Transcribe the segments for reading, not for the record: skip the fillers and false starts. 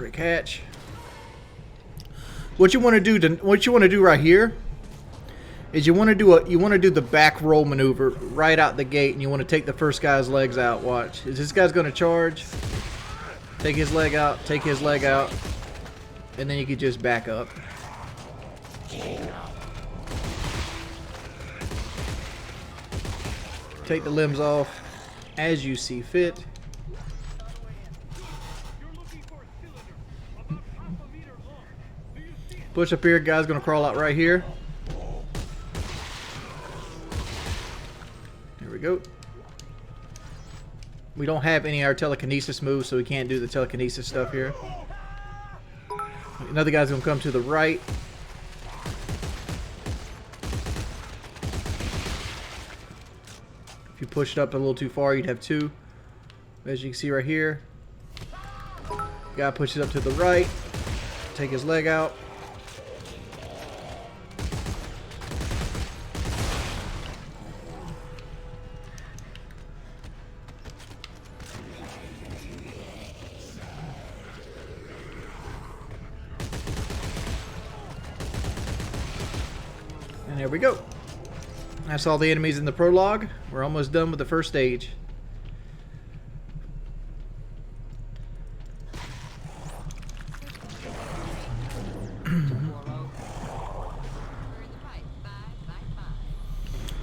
Break hatch. What you want to do right here is you want to do the back roll maneuver right out the gate, and you want to take the first guy's legs out. Watch. Is this guy's going to charge? Take his leg out. Take his leg out, and then you can just back up. Take the limbs off as you see fit. Push up here, guy's gonna crawl out right here. There we go. We don't have any of our telekinesis moves, so we can't do the telekinesis stuff here. Another guy's gonna come to the right. If you push it up a little too far, you'd have two. As you can see right here. Guy pushes up to the right. Take his leg out. And there we go. That's all the enemies in the prologue. We're almost done with the first stage.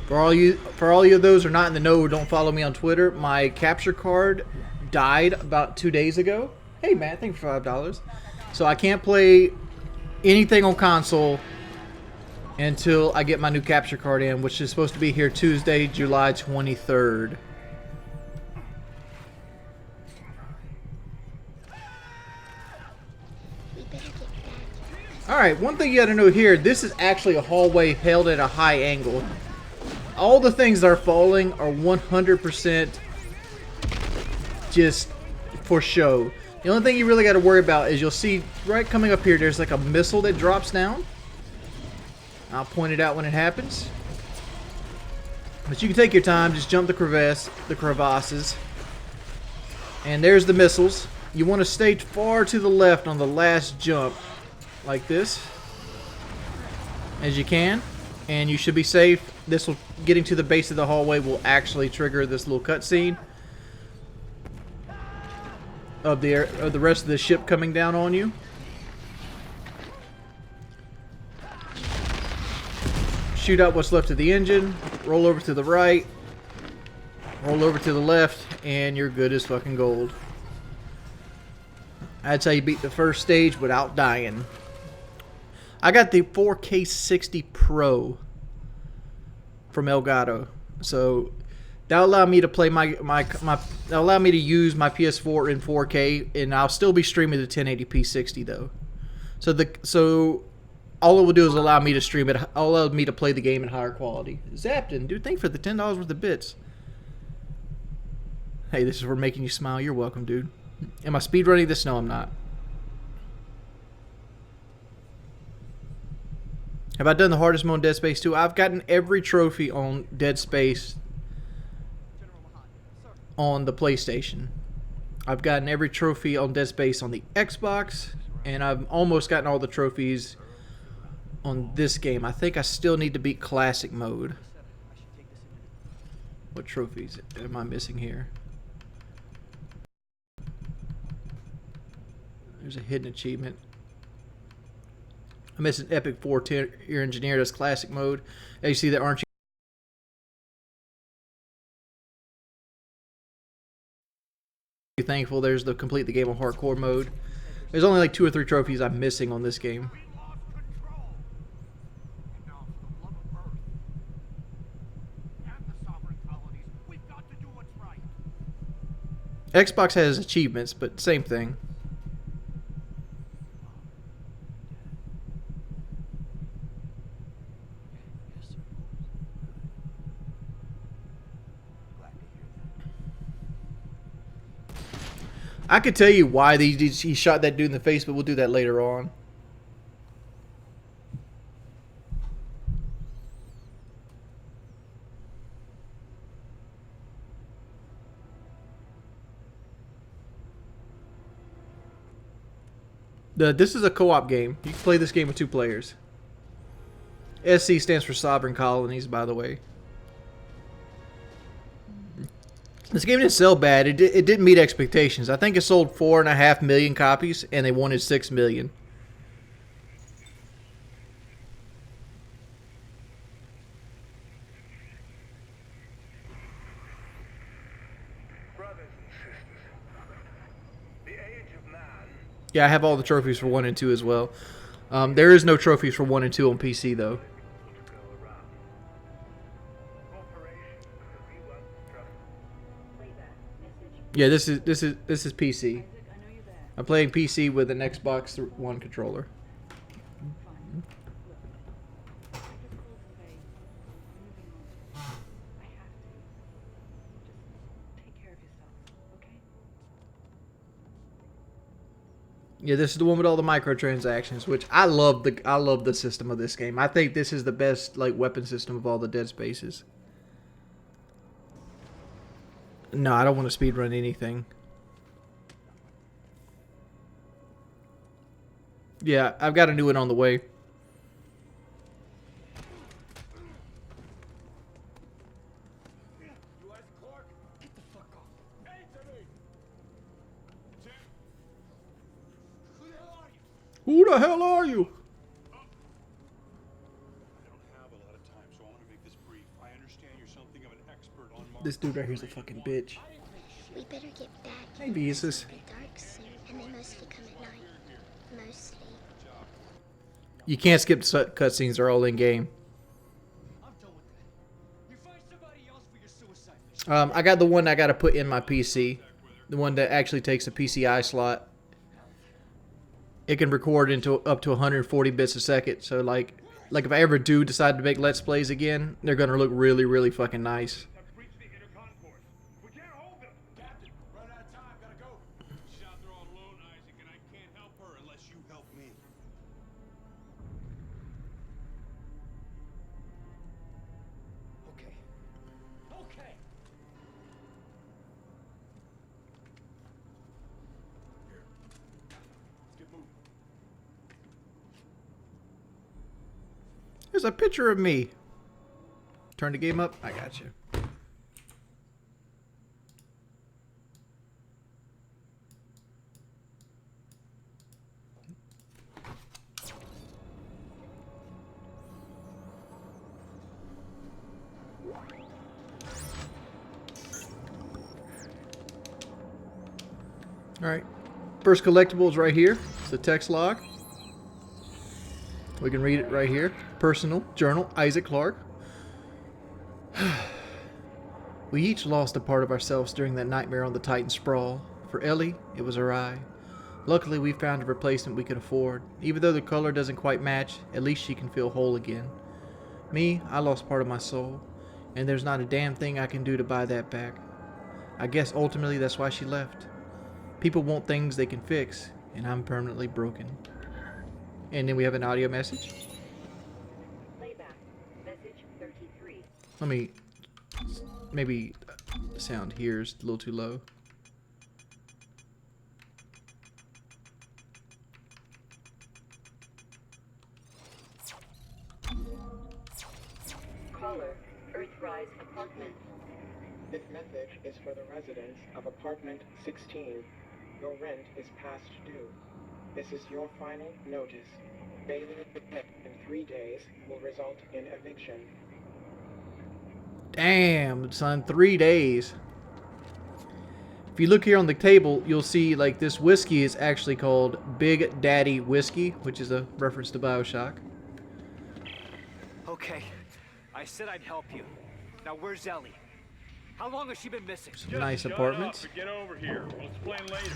For all you of those who are not in the know, who don't follow me on Twitter, my capture card died about 2 days ago. Hey Matt, thank you for $5. So I can't play anything on console until I get my new capture card in, which is supposed to be here Tuesday, July 23rd. Alright, one thing you gotta know here, this is actually a hallway held at a high angle. All the things that are falling are 100% just for show. The only thing you really got to worry about is you'll see right coming up here, there's like a missile that drops down. I'll point it out when it happens. But you can take your time, just jump the crevasses. And there's the missiles. You want to stay far to the left on the last jump, like this, as you can. And you should be safe. This will, getting to the base of the hallway will actually trigger this little cutscene of the rest of the ship coming down on you. Shoot out what's left of the engine. Roll over to the right. Roll over to the left, and you're good as fucking gold. That's how you beat the first stage without dying. I got the 4K 60 Pro from Elgato, so that'll allow me to play that'll allow me to use my PS4 in 4K, and I'll still be streaming the 1080p 60 though. So all it will do is allow me to stream it, allow me to play the game in higher quality. Zapton, dude, thanks for the $10 worth of bits. Hey, this is for making you smile. You're welcome, dude. Am I speedrunning this? No, I'm not. Have I done the hardest mode in Dead Space 2? I've gotten every trophy on Dead Space on the PlayStation. I've gotten every trophy on Dead Space on the Xbox, and I've almost gotten all the trophies on this game. I think I still need to beat Classic mode. What trophies am I missing here? There's a hidden achievement. I'm missing Epic 4-tier engineer. That's Classic mode. As you see that, aren't you thankful? There's the complete the game on hardcore mode. There's only like 2 or 3 trophies I'm missing on this game. Xbox has achievements, but same thing. I could tell you why he shot that dude in the face, but we'll do that later on. This is a co-op game. You can play this game with 2 players. SC stands for Sovereign Colonies, by the way. This game didn't sell bad. It didn't meet expectations. I think it sold 4.5 million copies, and they wanted 6 million. Yeah, I have all the trophies for 1 and 2 as well. There is no trophies for 1 and 2 on PC though. Yeah, this is PC. I'm playing PC with an Xbox One controller. Yeah, this is the one with all the microtransactions, which I love the system of this game. I think this is the best like weapon system of all the Dead Spaces. No, I don't want to speedrun anything. Yeah, I've got a new one on the way. Who the hell are you? This dude right here's a fucking bitch. We better get back. Hey, Beezus. Dark soon, and they mostly come at night. Mostly. You can't skip cutscenes; they're all in game. I got the one I got to put in my PC, the one that actually takes a PCI slot. It can record into up to 140 bits a second. So like if I ever do decide to make Let's Plays again, they're gonna look really, really fucking nice. There's a picture of me. Turn the game up. I got you. All right. First collectible is right here. It's the text log. We can read it right here. Personal journal, Isaac Clarke. We each lost a part of ourselves during that nightmare on the Titan Sprawl. For Ellie, it was her eye. Luckily, we found a replacement we could afford. Even though the color doesn't quite match, at least she can feel whole again. Me, I lost part of my soul, and there's not a damn thing I can do to buy that back. I guess ultimately that's why she left. People want things they can fix, and I'm permanently broken. And then we have an audio message. Playback. Message 33. Let me... Maybe the sound here is a little too low. Caller. Earthrise apartment. This message is for the residents of apartment 16. Your rent is past due. This is your final notice. Failing to pay in 3 days will result in eviction. Damn, son, 3 days. If you look here on the table, you'll see like this whiskey is actually called Big Daddy Whiskey, which is a reference to BioShock. Okay, I said I'd help you. Now where's Ellie? How long has she been missing? Some nice apartments. Shut up and get over here. We'll explain later.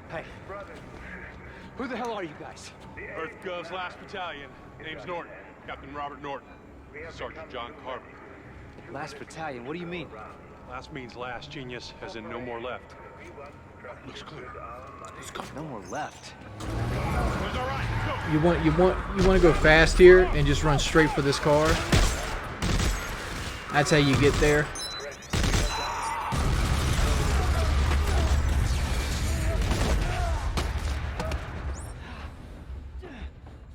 Hey, who the hell are you guys? Earth Gov's last battalion. Name's Norton. Captain Robert Norton. Sergeant John Carver. Last battalion, what do you mean? Last means last, genius, as in no more left. Looks clear. No more left. It's all right. Go. You want to go fast here and just run straight for this car. That's how you get there.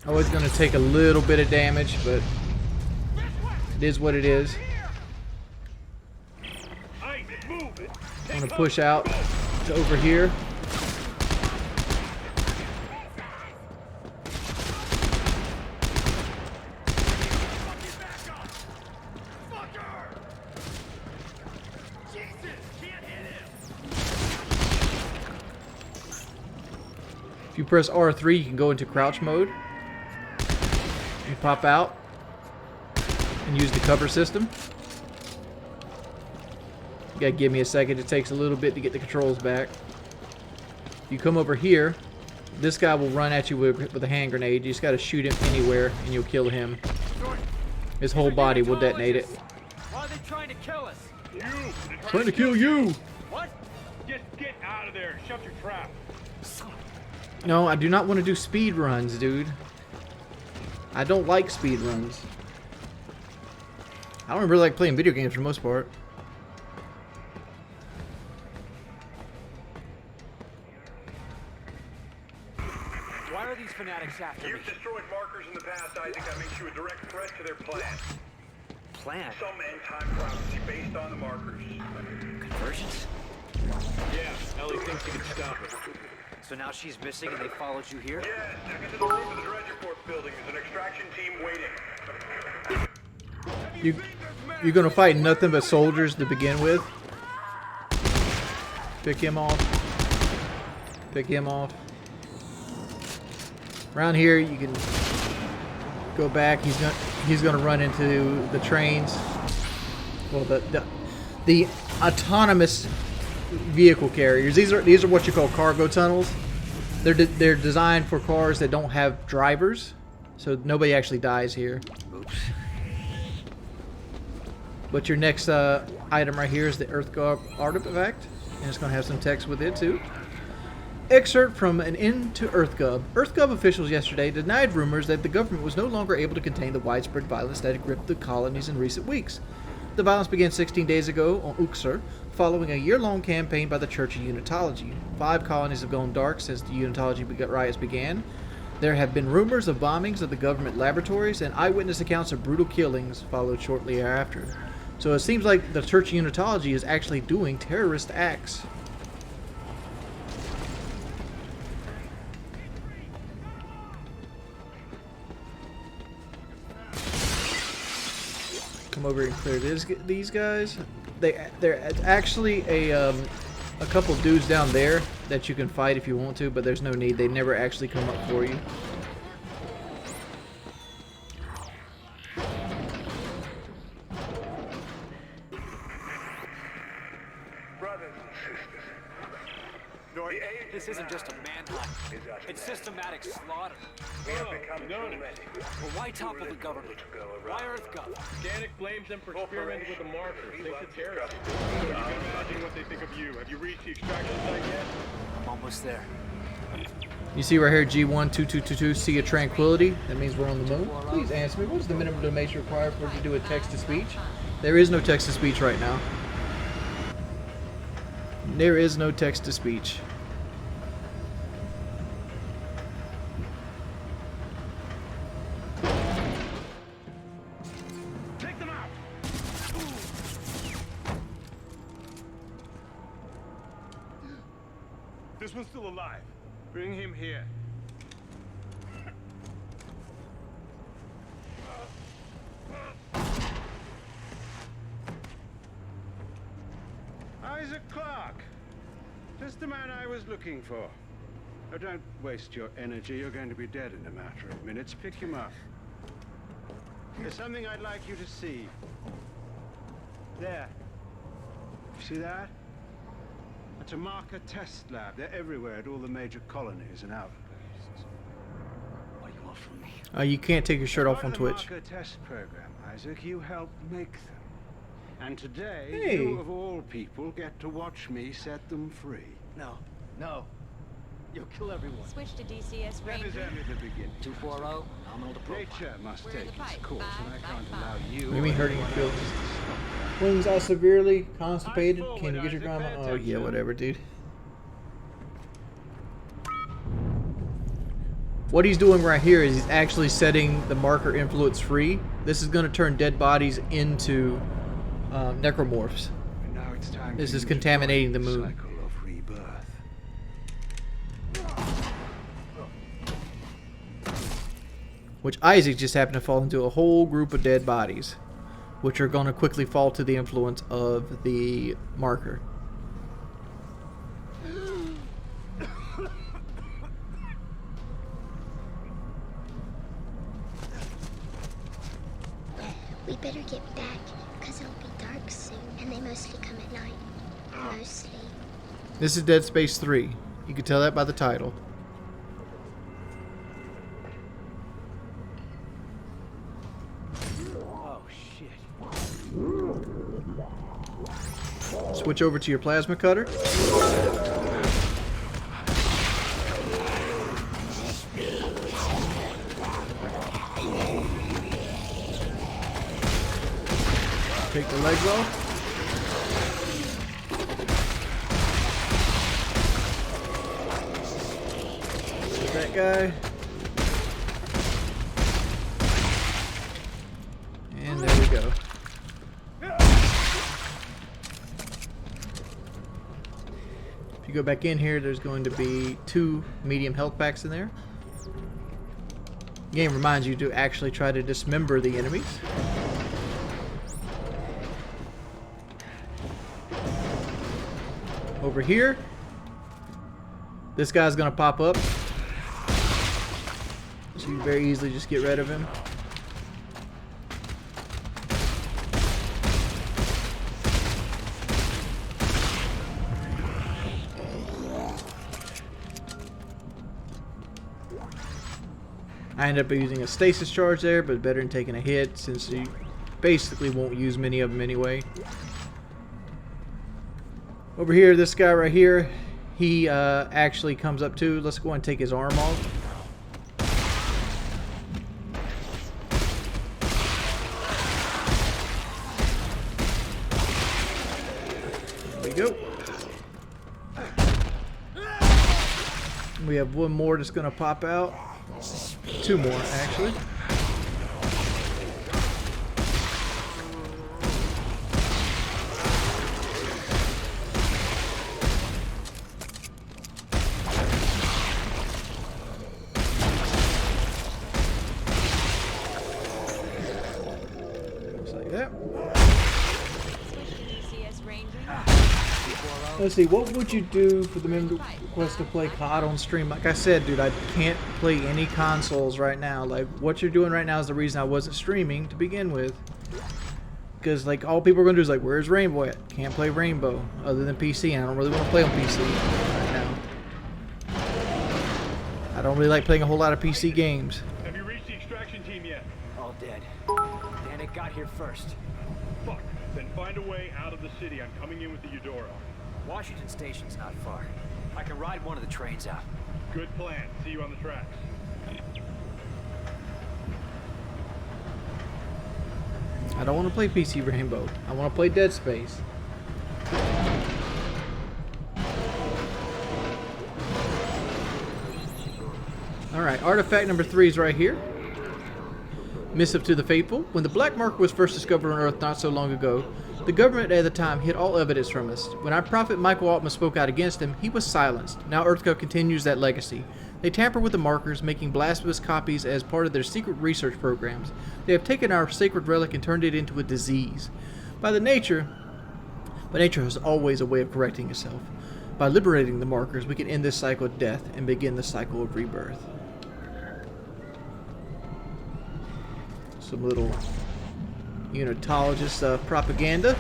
Oh, it's going to take a little bit of damage, but it is what it is. Hey, move it. I'm going to push out to over here. If you press R3, you can go into crouch mode. You pop out and use the cover system. You gotta give me a second. It takes a little bit to get the controls back. You come over here. This guy will run at you with a hand grenade. You just gotta shoot him anywhere and you'll kill him. His whole body will detonate it. Why are they trying to kill us? You. Trying to kill you! What? Just get out of there. Shut your trap. No, I do not want to do speed runs, dude. I don't like speed runs. I don't really like playing video games for the most part. Why are these fanatics after me? You've destroyed markers in the past, Isaac. That makes you a direct threat to their plan. Plan? Some end-time prophecy based on the markers. Conversions? Yeah, Ellie thinks he can stop it. So now she's missing and they followed you here? Yes, check into the room of the Dredger Force building. There's an extraction team waiting. You're gonna fight nothing but soldiers to begin with. Pick him off. Pick him off. Around here, you can go back. He's gonna run into the trains. Well, the autonomous vehicle carriers. These are what you call cargo tunnels. They're designed for cars that don't have drivers, so nobody actually dies here. Oops. But your next item right here is the EarthGov artifact, and it's going to have some text with it too. Excerpt from an end to EarthGov. EarthGov officials yesterday denied rumors that the government was no longer able to contain the widespread violence that had gripped the colonies in recent weeks. The violence began 16 days ago on Uxor, following a year-long campaign by the Church of Unitology. 5 colonies have gone dark since the Unitology riots began. There have been rumors of bombings of the government laboratories, and eyewitness accounts of brutal killings followed shortly after. So it seems like the Church of Unitology is actually doing terrorist acts. Come over and clear these guys. They're actually a couple dudes down there that you can fight if you want to, but there's no need. They never actually come up for you. Brothers and sisters. Norton, this isn't just a manhunt. It's systematic slaughter. We have become too many. Well, why topple the government? Why EarthGov? Danik blames them for experimenting with the markers. Thinks it's terrorist. So you can imagine what they think of you. Have you reached the extraction site yet? I'm almost there. You see right here, G12222, Sea of Tranquility. That means we're on the moon. Please answer me. What is the minimum donation required for you to do a text-to-speech? There is no text-to-speech right now. There is no text-to-speech. Take them out! This one's still alive. Bring him here. Isaac Clarke. Just the man I was looking for. Now don't waste your energy. You're going to be dead in a matter of minutes. Pick him up. There's something I'd like you to see. There. See that? That's a marker test lab. They're everywhere at all the major colonies and outposts. What do you want from me? You can't take your shirt off on Part of Twitch. the marker test program, Isaac, you helped make them. And today, Hey. you of all people get to watch me set them free. No, no. You'll kill everyone. Switch to DCS That is Ranger. only the beginning. 240, nominal to profile. Nature must We're take the its pipe. course, and I Bye, can't bye, allow bye. you. What do you mean or hurting your anyone feelings? else to stop that. Wings are severely constipated. Forward, Can you get your Isaac, grandma? pay Oh yeah, attention. whatever, dude. What he's doing right here is he's actually setting the marker influence free. This is going to turn dead bodies into necromorphs. And now it's time This for is you to contaminating join the moon. cycle of rebirth. Which Isaac just happened to fall into a whole group of dead bodies, which are going to quickly fall to the influence of the marker. We better get back, because it'll be dark soon, and they mostly come at night. Mostly. This is Dead Space 3. You can tell that by the title. Oh, shit. Switch over to your plasma cutter. Take the legs off. There's that guy. And there we go. If you go back in here, there's going to be 2 medium health packs in there. The game reminds you to actually try to dismember the enemies. Over here, this guy's gonna pop up, so you very easily just get rid of him. I ended up using a stasis charge there, but better than taking a hit since you basically won't use many of them anyway. Over here, this guy right here, he actually comes up too. Let's go and take his arm off. There we go. We have one more that's going to pop out. 2 more, actually. Just like that. Switch to DCS Ranger. Let's see, what would you do for the member request to play COD on stream? Like I said, dude, I can't play any consoles right now. Like, what you're doing right now is the reason I wasn't streaming to begin with. Because, like, all people are going to do is, like, where's Rainbow at? Can't play Rainbow other than PC, and I don't really want to play on PC right now. I don't really like playing a whole lot of PC games. Have you reached the extraction team yet? All dead. Dan, it got here first. Fuck. Then find a way out of the city. I'm coming in with the Eudora. Washington Station's not far. I can ride one of the trains out. Good plan. See you on the tracks. I don't want to play PC Rainbow. I want to play Dead Space. Alright, artifact number 3 is right here. Missive to the Faithful. When the Black Market was first discovered on Earth not so long ago, the government at the time hid all evidence from us. When our prophet Michael Altman spoke out against him, he was silenced. Now EarthCo continues that legacy. They tamper with the markers, making blasphemous copies as part of their secret research programs. They have taken our sacred relic and turned it into a disease. But nature has always a way of correcting itself. By liberating the markers, we can end this cycle of death and begin the cycle of rebirth. Some little unitologist propaganda.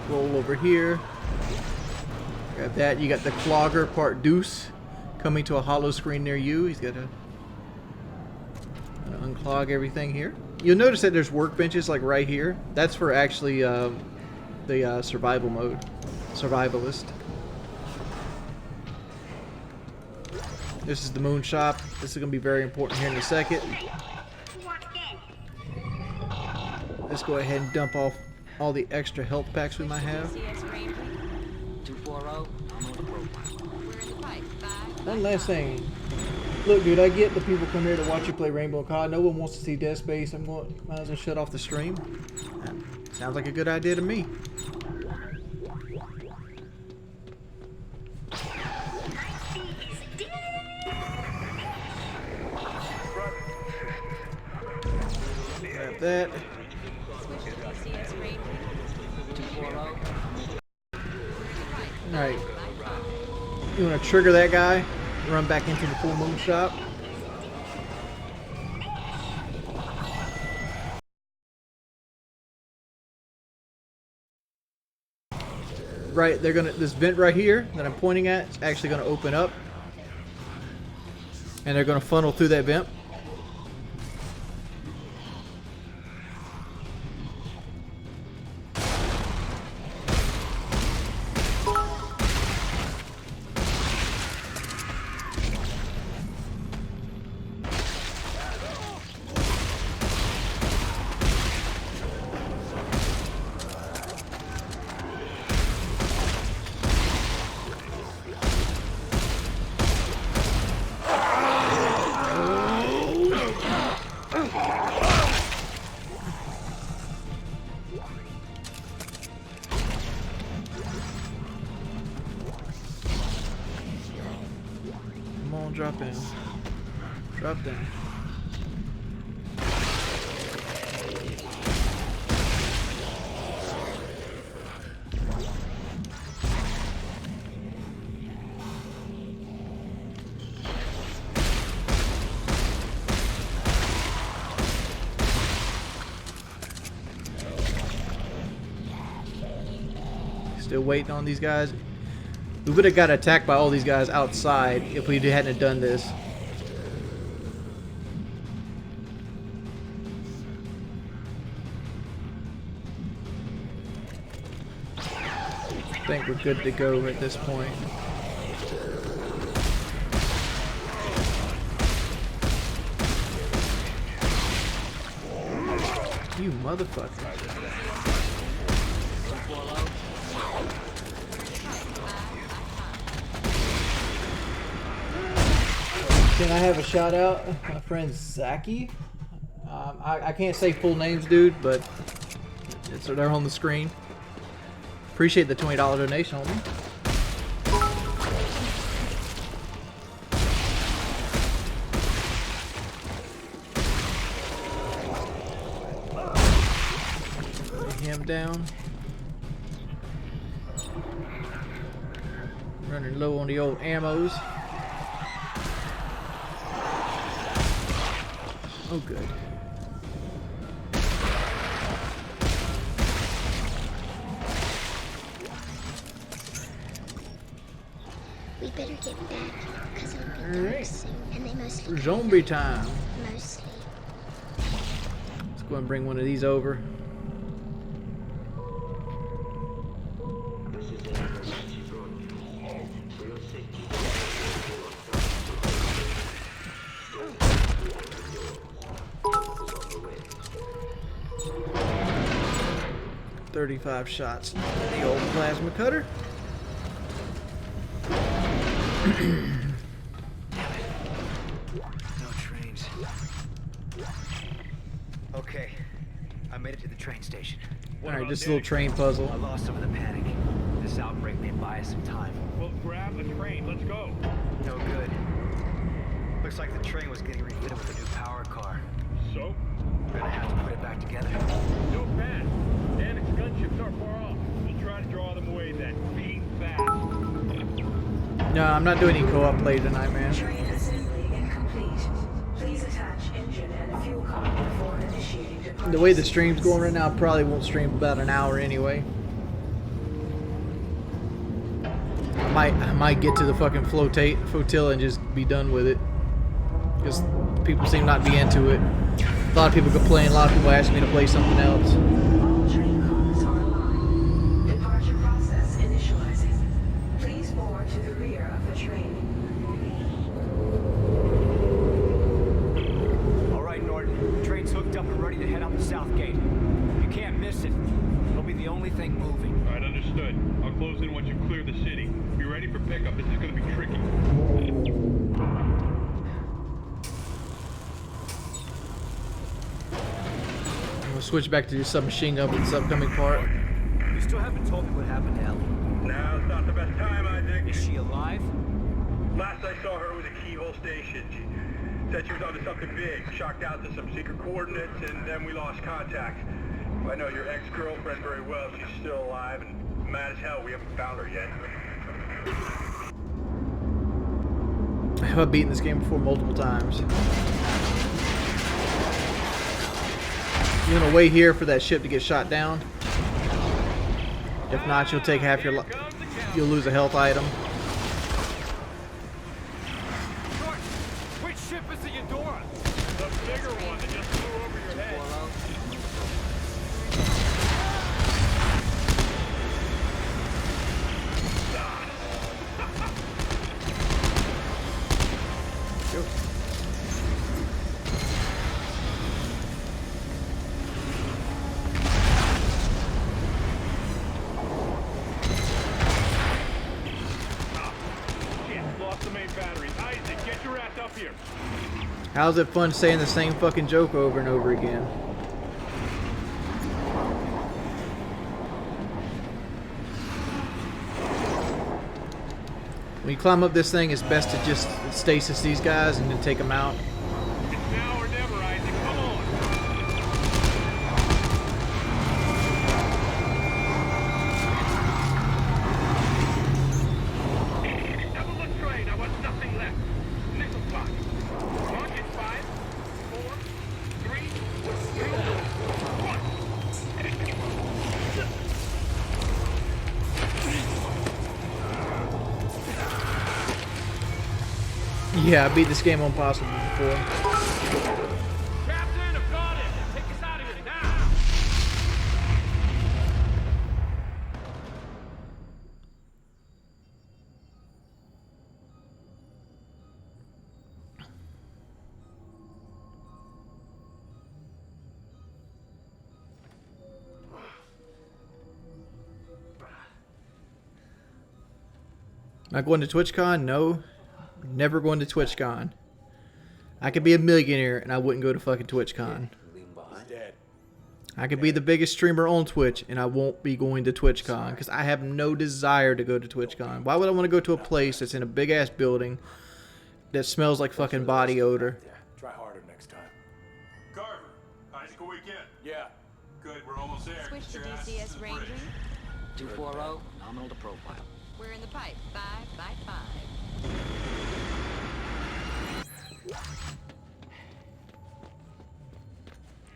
Roll over here. Grab that. You got the Clogger Part Deuce coming to a hollow screen near you. He's got to unclog everything here. You'll notice that there's workbenches like right here. That's for actually the survival mode, survivalist. This is the moon shop. This is going to be very important here in a second. Let's go ahead and dump off all the extra health packs we might have. DCS Ranger. 240, I'm on the profile. We're in the pipe. 5. One last thing. Look, dude, I get the people come here to watch you play Rainbow COD. No one wants to see Dead Space. Might as well shut off the stream. Sounds like a good idea to me. Grab that. Switch to DCS Ranger. 240. Alright. You want to trigger that guy? Run back into the full moon shop. Right, they're gonna, this vent right here that I'm pointing at is actually gonna open up. And they're gonna funnel through that vent. Come on, drop in. Drop down. Still waiting on these guys. We would have got attacked by all these guys outside if we hadn't done this. I think we're good to go at this point. You motherfucker. Can I have a shout out? My friend Zaki. I can't say full names, dude, but they're on the screen. Appreciate the $20 donation, homie. Lay him down. Running low on the old ammos. Oh, good. We better get back, because it'll be dark soon, and they mostly Zombie time. mostly. Let's go and bring one of these over. $35 shots. The old plasma cutter. No trains. Okay, I made it to the train station. Alright, just a little train puzzle. I lost some of the panic. This outbreak may buy us some time. Well, grab a train. Let's go. No good. Looks like the train was getting refitted with a new power car. So? We're gonna have to put it back together. No fast. Damaged gunships aren't far off. We'll try to draw them away then. Be fast. No, I'm not doing any co-op play tonight, man. Train assembly incomplete. Please attach engine and fuel card before initiating departure. The way the stream's going right now, I probably won't stream about an hour anyway. I might get to the fucking flotilla and just be done with it. Because people seem not to be into it. A lot of people complain. A lot of people ask me to play something else. All train cars are aligned. Departure process initializing. Please board to the rear of the train. All right, Norton. The train's hooked up and ready to head out the south gate. You can't miss it. It'll be the only thing moving. All right, understood. I'll close in once you clear the city. Be ready for pickup. This is going to be tricky. We'll switch back to the submachine gun for this upcoming part. You still haven't told me what happened to Ellie. Now's not the best time, Isaac. Is she alive? Last I saw her was a Keyhole Station. She said she was onto something big, shocked out to some secret coordinates, and then we lost contact. I know your ex-girlfriend very well. She's still alive, and mad as hell we haven't found her yet. I have beaten this game before multiple times. You're gonna wait here for that ship to get shot down. If not, you'll take half your you'll lose a health item. Norton, which ship is the Eudora? The bigger one that just flew over your head. 240. Lost the main battery. Isaac, get your ass up here. How's it fun saying the same fucking joke over and over again? When you climb up this thing, it's best to just stasis these guys and then take them out. It's now or never, Isaac. Come on. Double the train. I want nothing left. Nickel clock. Launch in 5, 4, 3, 2, 1. Yeah, I beat this game on possible before. Captain, I've got it. Take us out of here now. Not going to TwitchCon? No. Never going to TwitchCon. I could be a millionaire and I wouldn't go to fucking TwitchCon. I could be the biggest streamer on Twitch and I won't be going to TwitchCon because I have no desire to go to TwitchCon. Why would I want to go to a place that's in a big ass building that smells like fucking body odor? Try harder next time. Carver, Isaac a weekend. Yeah. Good, we're almost there. Switch to DCS Ranger. 240, nominal to profile. We're in the pipe. 5 by 5.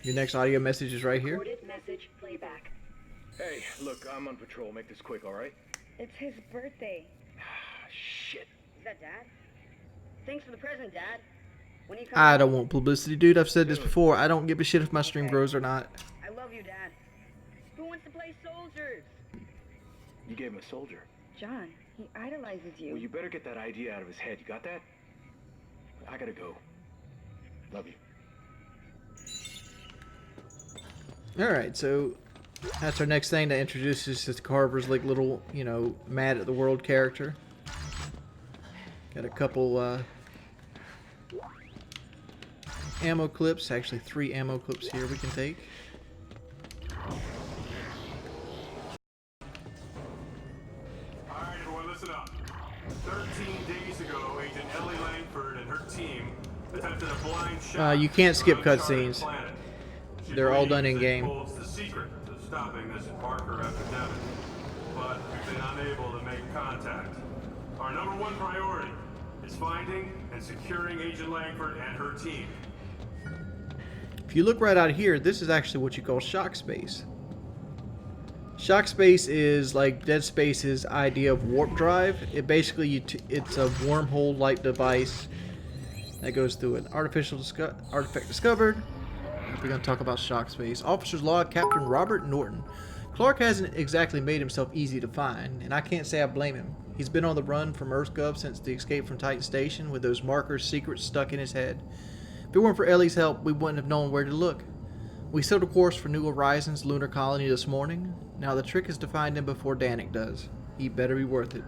Your next audio message is right here. Recorded message playback. Hey, look, I'm on patrol. Make this quick, all right? It's his birthday. Shit. Is that Dad? Thanks for the present, Dad. When you come I don't want publicity, dude. I've said this before. I don't give a shit if my stream grows or not. I love you, Dad. Who wants to play soldiers? You gave him a soldier. John, he idolizes you. Well, you better get that idea out of his head. You got that? I gotta go. Love you. Alright, so that's our next thing that introduces us to Carver's like little, you know, mad at the world character. Got a couple ammo clips, actually 3 ammo clips here we can take. Alright, everyone, listen up. 13 days ago, Agent Ellie Langford and her team attempted a blind shot. You can't skip on an uncharted cutscenes. planet. She They're all believes done in it game. holds the secret to stopping this Barker epidemic, but we've been unable to make contact. Our number one priority is finding and securing Agent Langford and her team. If you look right out here, this is actually what you call shock space. Shock space is like Dead Space's idea of warp drive. It basically it's a wormhole-like device that goes through an artifact discovered. We're going to talk about Shock's face. Officer's log, Captain Robert Norton. Clark hasn't exactly made himself easy to find, and I can't say I blame him. He's been on the run from EarthGov since the escape from Titan Station with those markers' secrets stuck in his head. If it weren't for Ellie's help, we wouldn't have known where to look. We set a course for New Horizons' lunar colony this morning. Now the trick is to find him before Danik does. He better be worth it.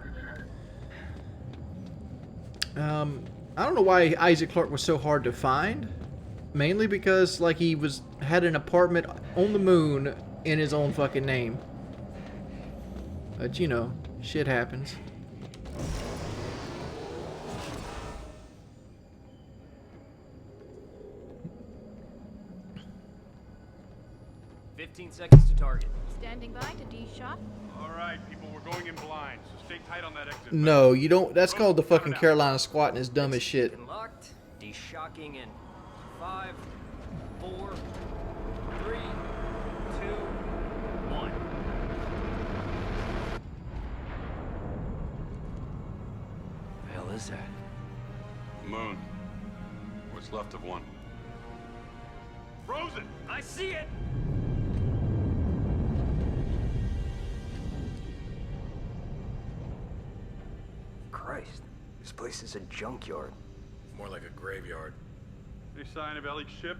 I don't know why Isaac Clarke was so hard to find. Mainly because, like, he had an apartment on the moon in his own fucking name. But, you know, shit happens. Seconds to target. Standing by to D-shot. All right, people, we're going in blind, so stay tight on that exit. No, you don't. That's called the fucking Carolina squat and it's dumb as shit. Locked. De-shocking in 5, 4, 3, 2, 1. The hell is that? Moon. What's left of one. Frozen! I see it! Christ, this place is a junkyard. More like a graveyard. Any sign of Ellie's ship?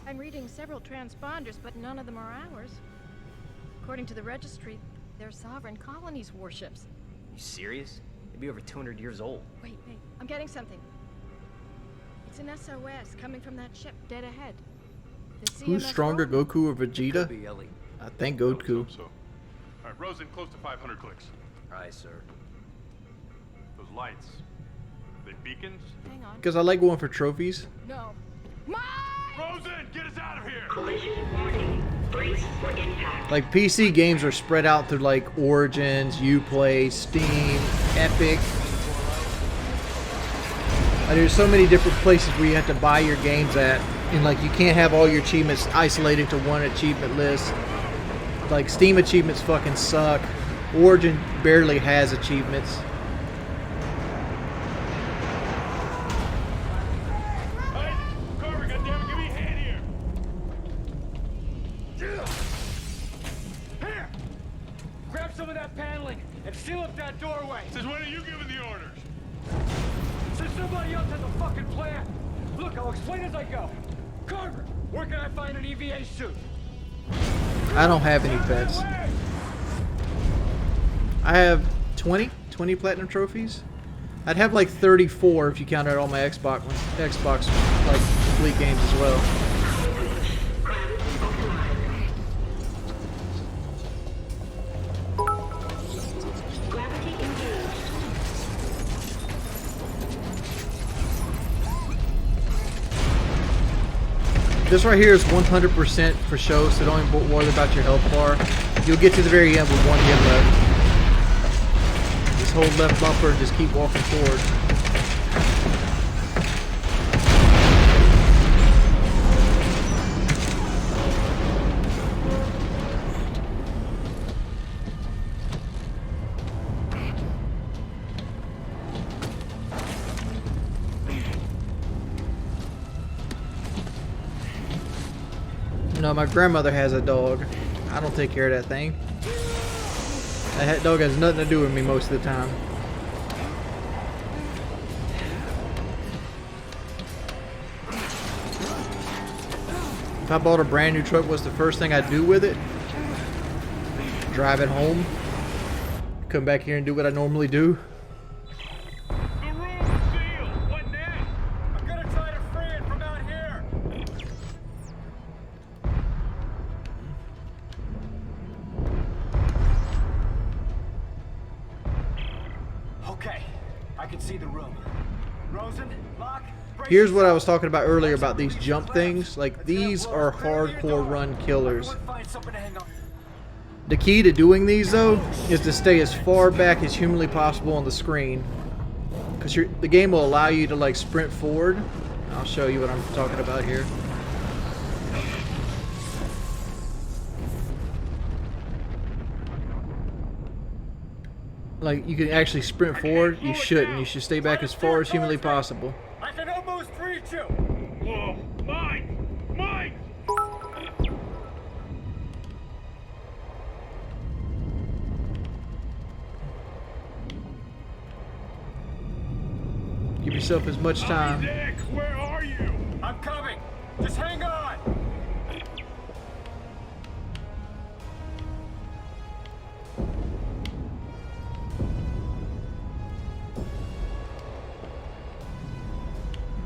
I'm reading several transponders, but none of them are ours. According to the registry, they're sovereign colonies' warships. You serious? They'd be over 200 years old. Wait, I'm getting something. It's an SOS coming from that ship dead ahead. The Who's CMS stronger, Rover? Goku or Vegeta? Could be Ellie. I think Goku. So. All right, Rosen, close to 500 clicks. Aye, sir. Those lights. They beacons? Hang on. Because I like going for trophies. No. Mine! Rosen, get us out of here! Collision warning. Brace for impact. Like, PC games are spread out through, like, Origins, Uplay, Steam, Epic. There's so many different places where you have to buy your games at. And, like, you can't have all your achievements isolated to one achievement list. Like, Steam achievements fucking suck. Origin barely has achievements. Hey, Carver, goddammit, give me a hand here! Here! Grab some of that paneling and seal up that doorway. Since when are you giving the orders? Since somebody else has a fucking plan. Look, I'll explain as I go. Carver, where can I find an EVA suit? I don't have any pets. I have 20 platinum trophies. I'd have like 34 if you counted all my Xbox like complete games as well. Gravity engaged. This right here is 100% for show, so don't even worry about your health bar. You'll get to the very end with one hit left. Just hold left bumper and just keep walking forward. No, my grandmother has a dog. I don't take care of that thing. That dog has nothing to do with me most of the time. If I bought a brand new truck, what's the first thing I'd do with it? Drive it home. Come back here and do what I normally do. The room's sealed! What next? I'm gonna try to free it from out here. Okay, I can see the room. Rosen, lock. Here's what I was talking about earlier about these jump things. Like, these are hardcore run killers. The key to doing these, though, is to stay as far back as humanly possible on the screen. Because the game will allow you to, like, sprint forward. I'll show you what I'm talking about here. Like, you can actually sprint forward. You shouldn't. You should stay back as far as humanly possible. I can almost reach you. Whoa, mine! yourself as much time. Isaac, where are you? I'm coming. Just hang on.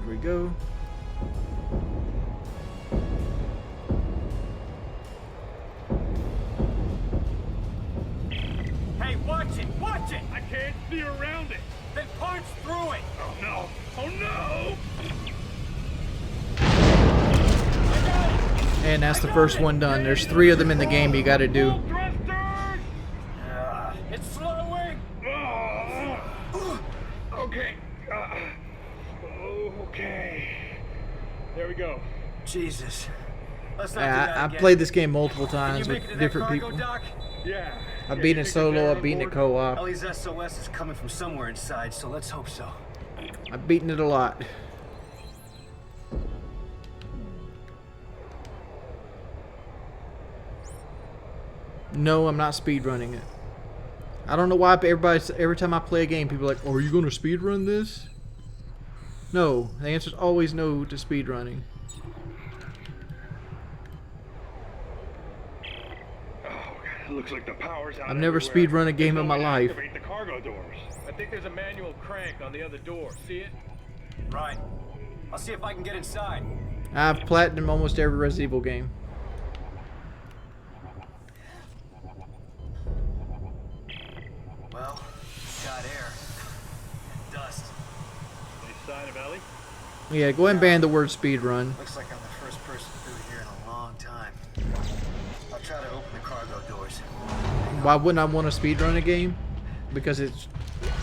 Here we go. Hey, watch it! Watch it! I can't see around it. Then punch through it! Oh no! Oh no! And that's the first one done. There's 3 of them in the game you gotta do. It's slowing! Okay. Okay. There we go. Jesus. Let's not do I that again. played this game multiple times Can you with make it to that different cargo people. dock? Yeah. I've beaten it solo, I've beaten it co-op. Ellie's SOS is coming from somewhere inside, so let's hope so. I've beaten it a lot. No, I'm not speedrunning it. I don't know why every time I play a game, people are like, oh, are you going to speedrun this? No, the answer is always no to speedrunning. It looks like the power's out. I've never everywhere. speedrun a game in my life. Activate the cargo doors. I think there's a manual crank on the other door. See it? Right. I'll see if I can get inside. I've platinumed almost every Resident Evil game. Well, got air. Dust. Any sign of Ellie? Yeah, go ahead and ban the word speedrun. Looks like I'm the first person through here in a long time. I'll try to open the cargo doors. Why wouldn't I want to speedrun a game? Because it's...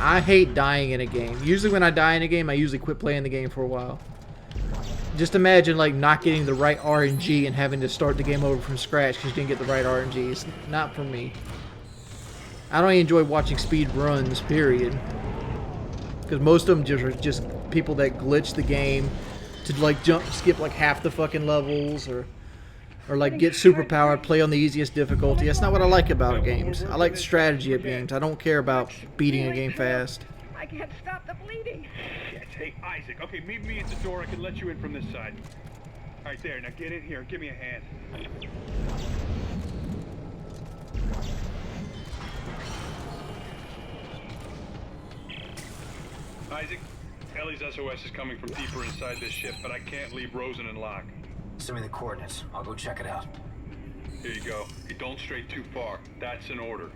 I hate dying in a game. Usually when I die in a game, I usually quit playing the game for a while. Just imagine like not getting the right RNG and having to start the game over from scratch because you didn't get the right RNG. It's not for me. I don't enjoy watching speed runs, period. Because most of them are just people that glitch the game to like skip like half the fucking levels or like get superpowered, play on the easiest difficulty. That's not what I like about games. I like the strategy of games. I don't care about beating a game fast. I can't stop the bleeding. Shit. Hey, Isaac. Okay, meet me at the door. I can let you in from this side. All right, there. Now get in here. Give me a hand. Isaac, Ellie's SOS is coming from deeper inside this ship, but I can't leave Rosen and Locke. Send me the coordinates. I'll go check it out. Here you go. Hey, don't stray too far. That's an order.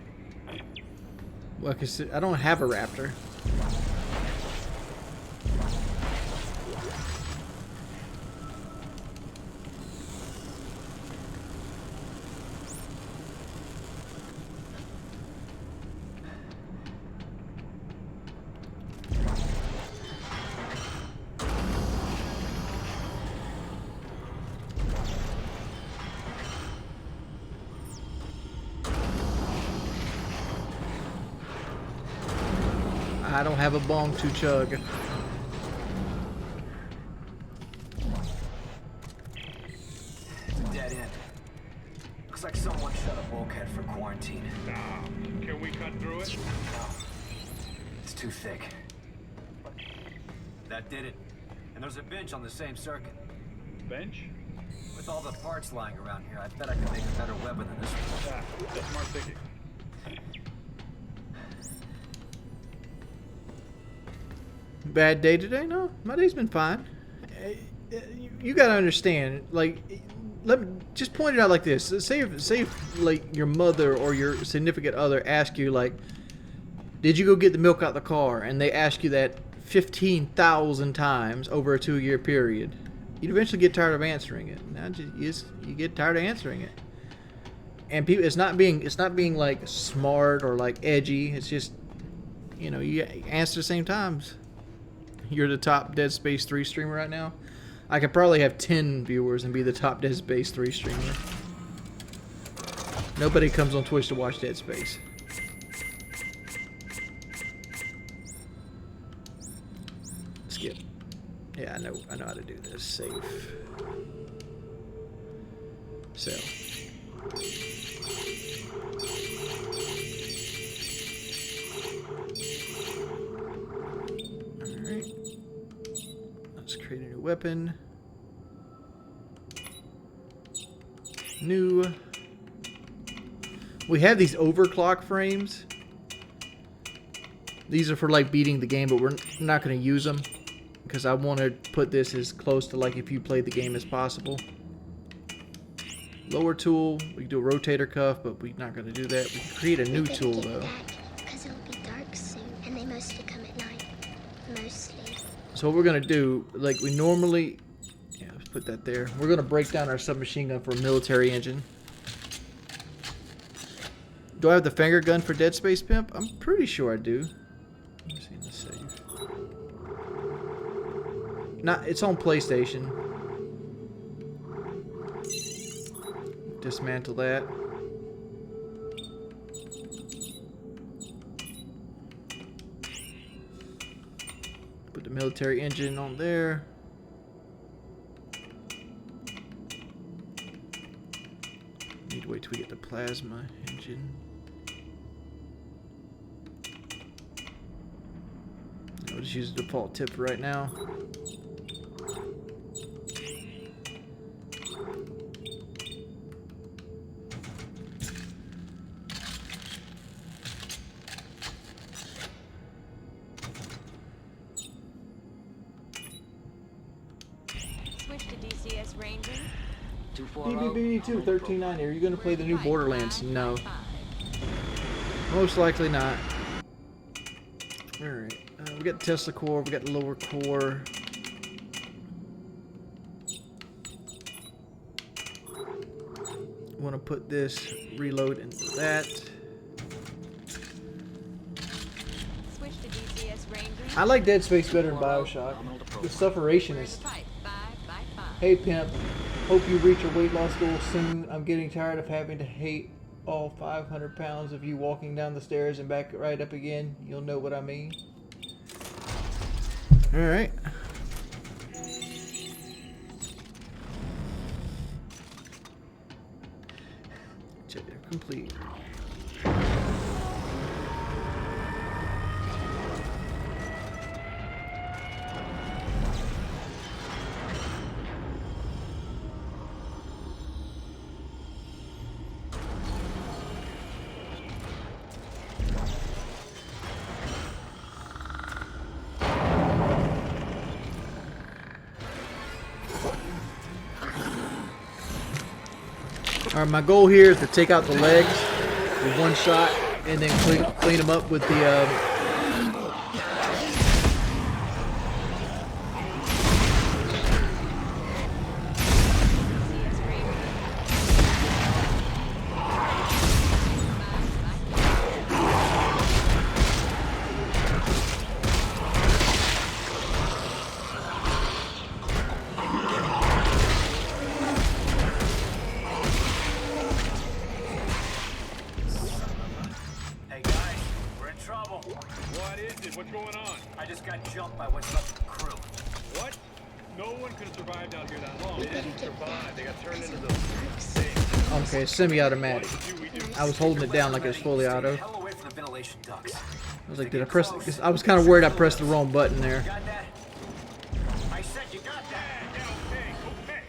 Well, cause I don't have a raptor. I don't have a bong to chug. It's a dead end. Looks like someone shut a bulkhead for quarantine. Nah. Can we cut through it? No. It's too thick. That did it. And there's a bench on the same circuit. Bench? With all the parts lying around here, I bet I can make a better weapon than this one. Ah, that's smart thinking. Bad day today? No, my day's been fine. You gotta understand, like, let me just point it out like this. Say if like your mother or your significant other ask you like, did you go get the milk out the car? And they ask you that 15,000 times over a 2-year period. You'd eventually get tired of answering it. Now you get tired of answering it. And people, it's not being like smart or like edgy. It's just, you know, you answer the same times. You're the top Dead Space 3 streamer right now. I could probably have 10 viewers and be the top Dead Space 3 streamer. Nobody comes on Twitch to watch Dead Space. Skip. Yeah, I know how to do this. Save. Sell. Alright. weapon. New. We have these overclock frames. These are for like beating the game, but we're not going to use them because I want to put this as close to like if you played the game as possible. Lower tool, we can do a rotator cuff, but we're not going to do that. We can create a new tool though. Because it'll be dark soon, and they mostly come at night. Mostly. So what we're going to do, like we normally, yeah, let's put that there. We're going to break down our submachine gun for a military engine. Do I have the finger gun for Dead Space, Pimp? I'm pretty sure I do. Let me see in the save. It's on PlayStation. Dismantle that. Put the military engine on there. Need to wait till we get the plasma engine. I'll just use the default tip for right now. Switch to DCS Ranger. 240. BBB2 1390. Are you going to play the new Borderlands? No. Most likely not. Alright. We got the Tesla core. We got the lower core. Want to put this reload into that. Switch to DCS Ranger. I like Dead Space better than Bioshock. The Sufferationist. Hey Pimp, hope you reach your weight loss goal soon. I'm getting tired of having to hate all 500 pounds of you walking down the stairs and back right up again. You'll know what I mean. Alright. Check it, complete. Alright, my goal here is to take out the legs with one shot and then clean them up with the What is it? What's going on? I just got jumped by what's left of the crew. What? No one could have survived out here that long. They didn't survive. They got turned into those things. Okay, semi-automatic. I was holding it down like it was fully auto. Hell away from the ventilation ducts. I was like, did I press? I was kind of worried I pressed the wrong button there. Got that? I said you got that. Yeah, okay.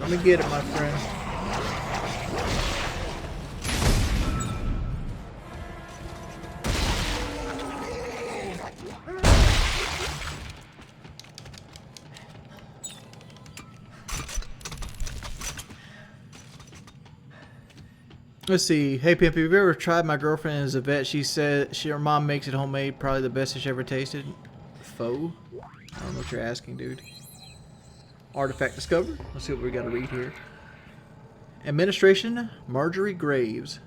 Let me get it, my friend. Let's see. Hey Pimp, have you ever tried my girlfriend as a vet? She said her mom makes it homemade, probably the best she ever tasted. Faux? I don't know what you're asking, dude. Artifact discovered. Let's see what we got to read here. Administration, Marjorie Graves.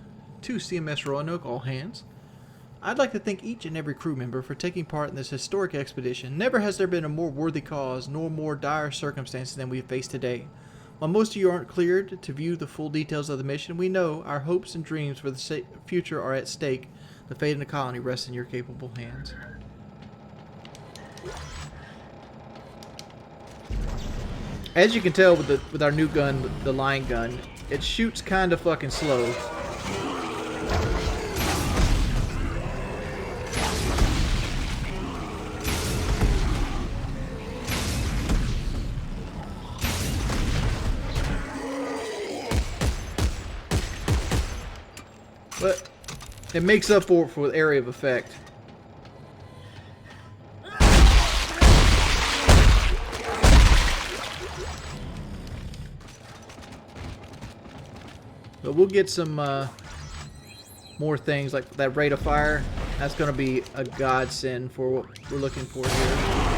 2 CMS Roanoke, all hands. I'd like to thank each and every crew member for taking part in this historic expedition. Never has there been a more worthy cause, nor more dire circumstances than we face today. While most of you aren't cleared to view the full details of the mission, we know our hopes and dreams for the future are at stake. The fate of the colony rests in your capable hands. As you can tell with our new gun, the line gun, it shoots kind of fucking slow. But it makes up for it for area of effect. But we'll get some more things like that rate of fire. That's going to be a godsend for what we're looking for here.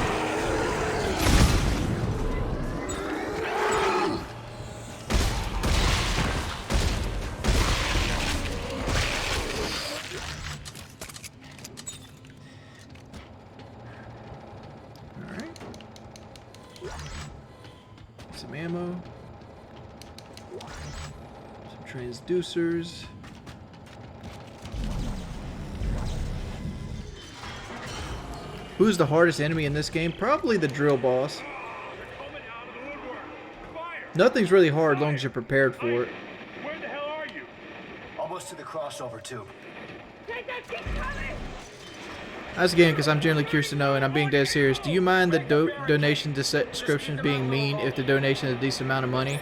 Some ammo, some transducers. Who's the hardest enemy in this game? Probably the drill boss. Nothing's really hard as long as you're prepared for it. Where the hell are you? Almost to the crossover tube. That's again because I'm generally curious to know, and I'm being dead serious. Do you mind the donation descriptions being mean if the donation is a decent amount of money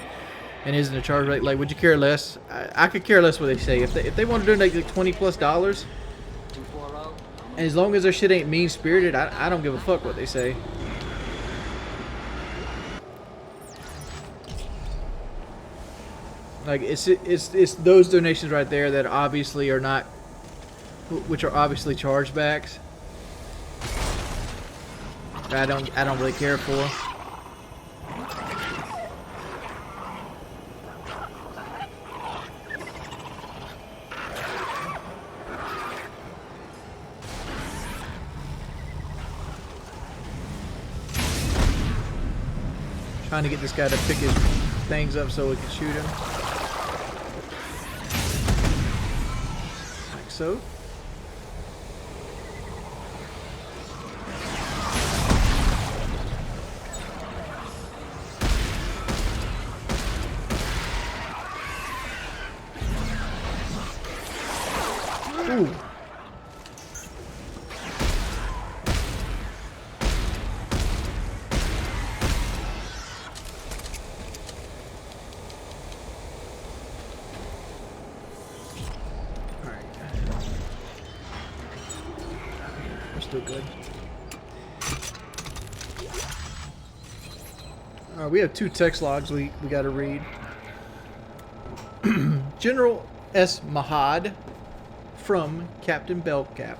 and isn't a charge rate? Like, would you care less? I could care less what they say. If they want to donate like $20+, and as long as their shit ain't mean spirited, I don't give a fuck what they say. Like it's those donations right there that obviously are not, which are obviously chargebacks. I don't really care for. Trying to get this guy to pick his things up so we can shoot him. Like so. Ooh. Alright. We're still good. Alright, we have 2 text logs we gotta read. General S. Mahad from Captain Bellcap.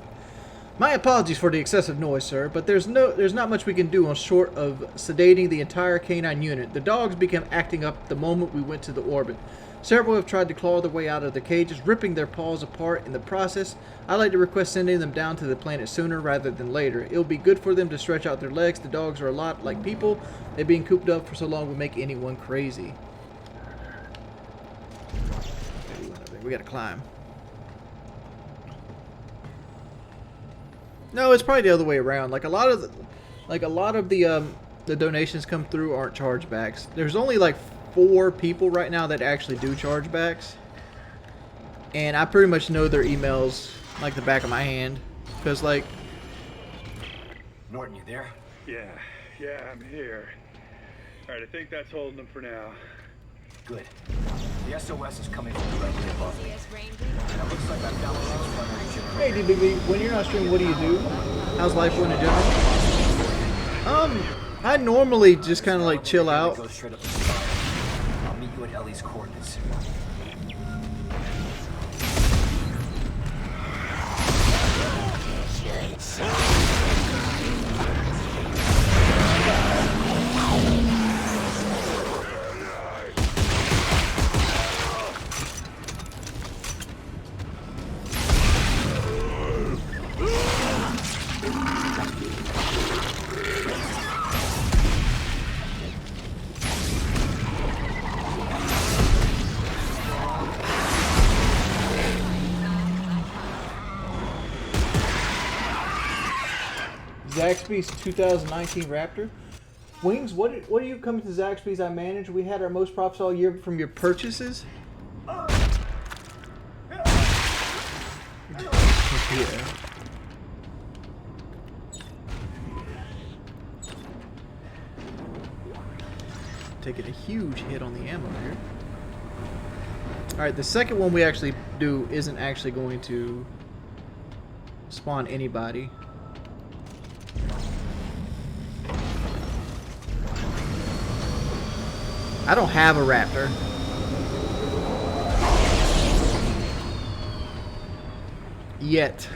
My apologies for the excessive noise, sir, but there's not much we can do on short of sedating the entire canine unit. The dogs began acting up the moment we went to the orbit. Several have tried to claw their way out of their cages, ripping their paws apart in the process. I'd like to request sending them down to the planet sooner rather than later. It'll be good for them to stretch out their legs. The dogs are a lot like people. They've been cooped up for so long would make anyone crazy. We gotta climb. No, it's probably the other way around. Like a lot of the donations come through aren't chargebacks. There's only like 4 people right now that actually do chargebacks, and I pretty much know their emails like the back of my hand. Cause like, Norton, you there? Yeah, I'm here. All right, I think that's holding them for now. Good. The SOS is coming from directly above me. And it looks like I've got one. hey DBB, when you're not streaming, what do you do? How's life going in general? I normally just kind of like chill out. Go straight up the spire. I'll meet you at Ellie's coordinates. Zaxby's 2019 Raptor. Wings, what are you coming to Zaxby's? I manage. We had our most profits all year from your purchases. Yeah. Taking a huge hit on the ammo here. Alright, the second one we actually do isn't actually going to spawn anybody. I don't have a raptor. Yet.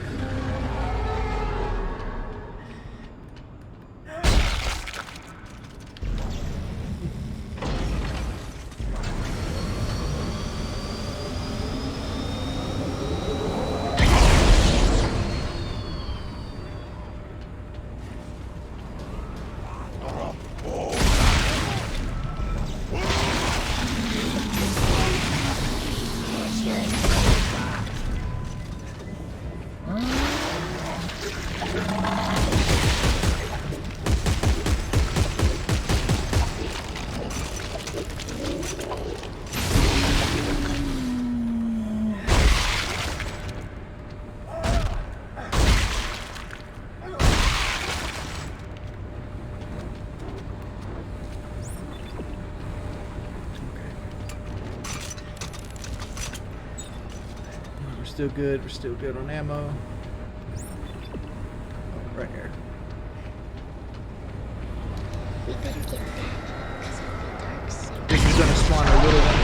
Still good. We're still good on ammo. Oh, right here. We better get back, because it'll be dark soon. This is gonna spawn a little one,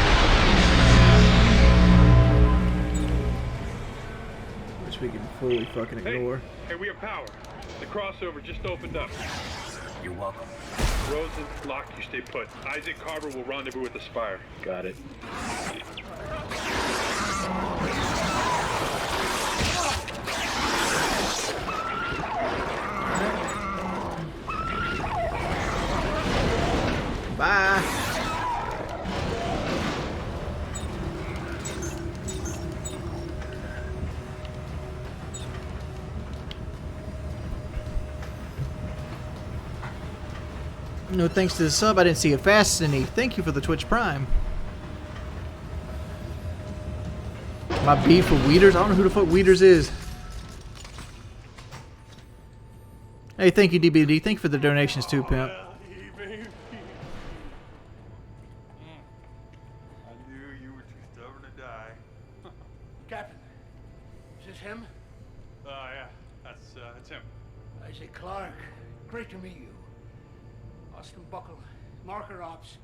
which we can fully fucking ignore. Hey, we have power. The crossover just opened up. You're welcome. Rosen, Locke, you stay put. Isaac Carver will rendezvous with the Spire. Got it. Bye. No thanks to the sub. I didn't see it fast, Cindy. Thank you for the Twitch Prime. My beef with Weeders? I don't know who the fuck Weeders is. Hey, thank you, DBD. Thank you for the donations too, pimp. Captain, is this him? Yeah, that's him. Isaac Clarke. Great to meet you. Austin Buckle, Marker Ops.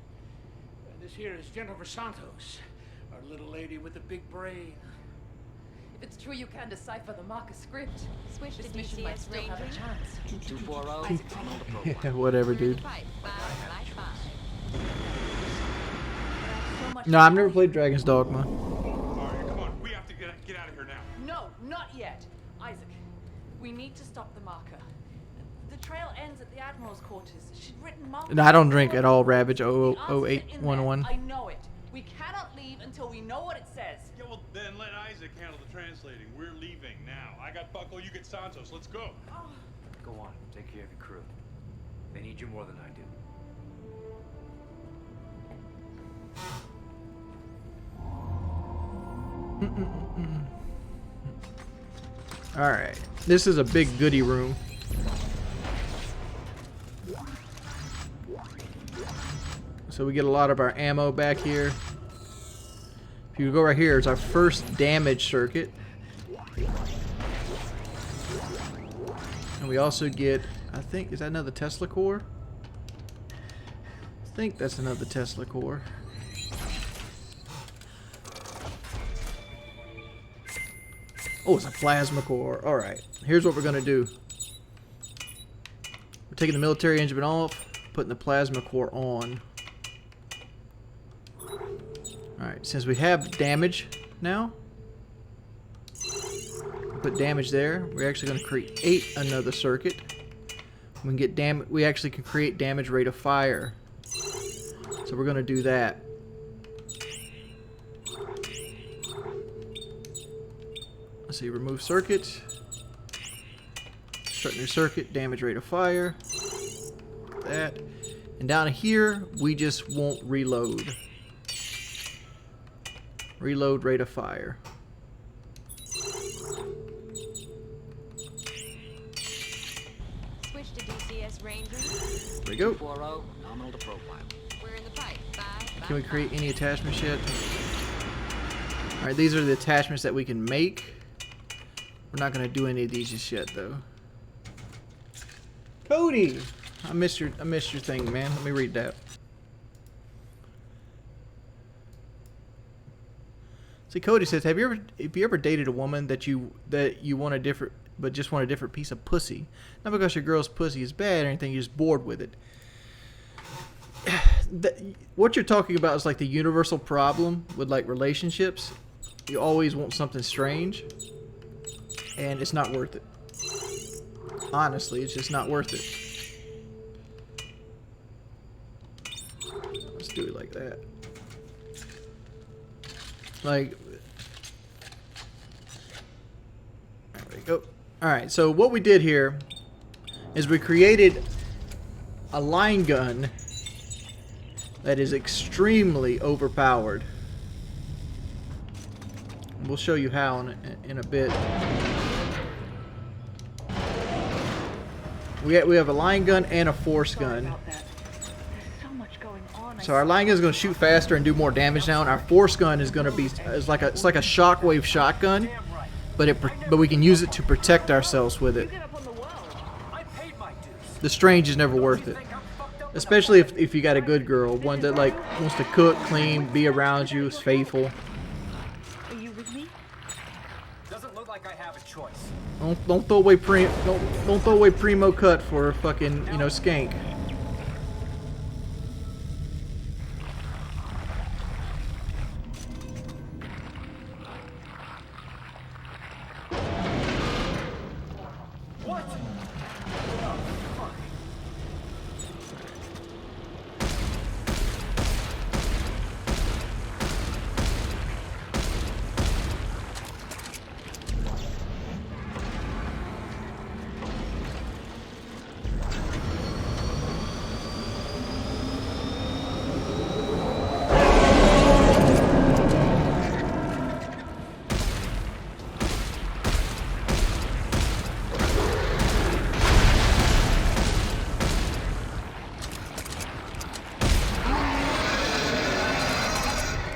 This here is Jennifer Santos, our little lady with the big brain. If it's true you can decipher the marker script, Switch to this mission might DCS still have a Ranger. chance. 240. Yeah, whatever, dude. So No, I've never played Dragon's Dogma. Alright, come on. We have to get out of here now. No, not yet. Isaac, we need to stop the marker. The trail ends at the Admiral's quarters. She'd written markers. No, I don't drink at all, Ravage The answers are in 00811. there. I know it. We cannot leave until we know what it says. Yeah, well, then let Isaac handle the translating. We're leaving now. I got Buckle, you get Santos. Let's go. Go on, take care of your crew. They need you more than I do. Alright. This is a big goodie room. So we get a lot of our ammo back here. If you go right here, it's our first damage circuit. And we also get, I think, is that another Tesla core? I think that's another Tesla core. Oh, it's a plasma core. Alright, here's what we're going to do. We're taking the military engine off, putting the plasma core on. Alright, since we have damage now, put damage there, we're actually going to create another circuit. We can get we actually can create damage rate of fire. So we're gonna do that. Let's see, remove circuit. Start new circuit, damage rate of fire. That. And down here, we just won't reload. Reload rate of fire. Switch to DCS Ranger. There we go. 240, nominal to profile. We're in the pipe. Bye. Can we create any attachments yet? Alright, these are the attachments that we can make. We're not going to do any of these just yet, though. Cody! I missed your thing, man. Let me read that. See, Cody says, have you ever dated a woman that you want a different, but just want a different piece of pussy? Not because your girl's pussy is bad or anything, you're just bored with it. What you're talking about is like the universal problem with like relationships. You always want something strange, and it's not worth it. Honestly, it's just not worth it. Let's do it like that. Like, there we go. Alright, so what we did here is we created a line gun that is extremely overpowered. We'll show you how in a bit. We have a line gun and a force gun. So our line gun is going to shoot faster and do more damage now, and our force gun is going to be it's like a shockwave shotgun, but we can use it to protect ourselves with it. The strange is never worth it, especially if you got a good girl, one that like wants to cook, clean, be around you, is faithful. Are you with me? Doesn't look like I have a choice. Don't throw away don't throw away primo cut for a fucking skank. What?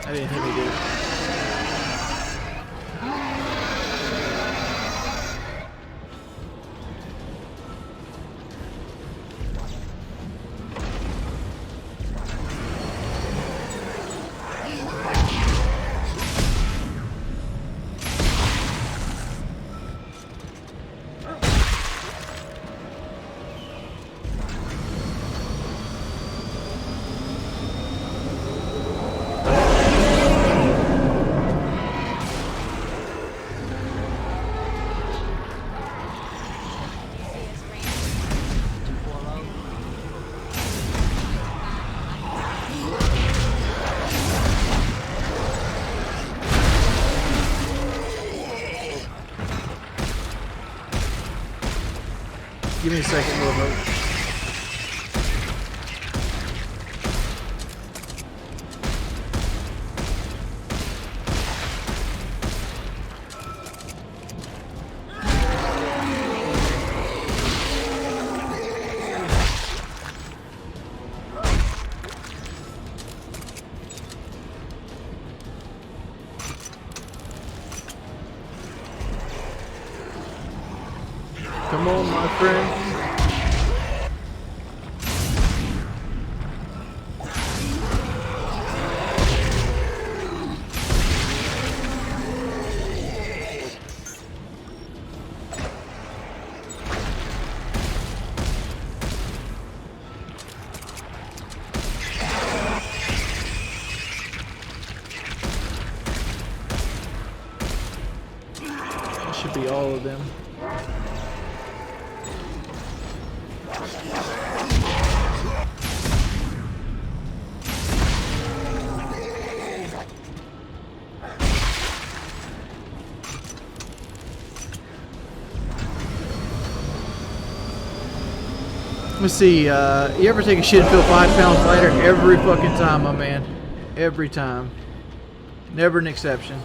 That didn't hit me, dude. Give me a second, little hope. Come on, my friend. That should be all of them. Let me see, you ever take a shit and feel 5 pounds lighter? Every fucking time, my man. Every time. Never an exception.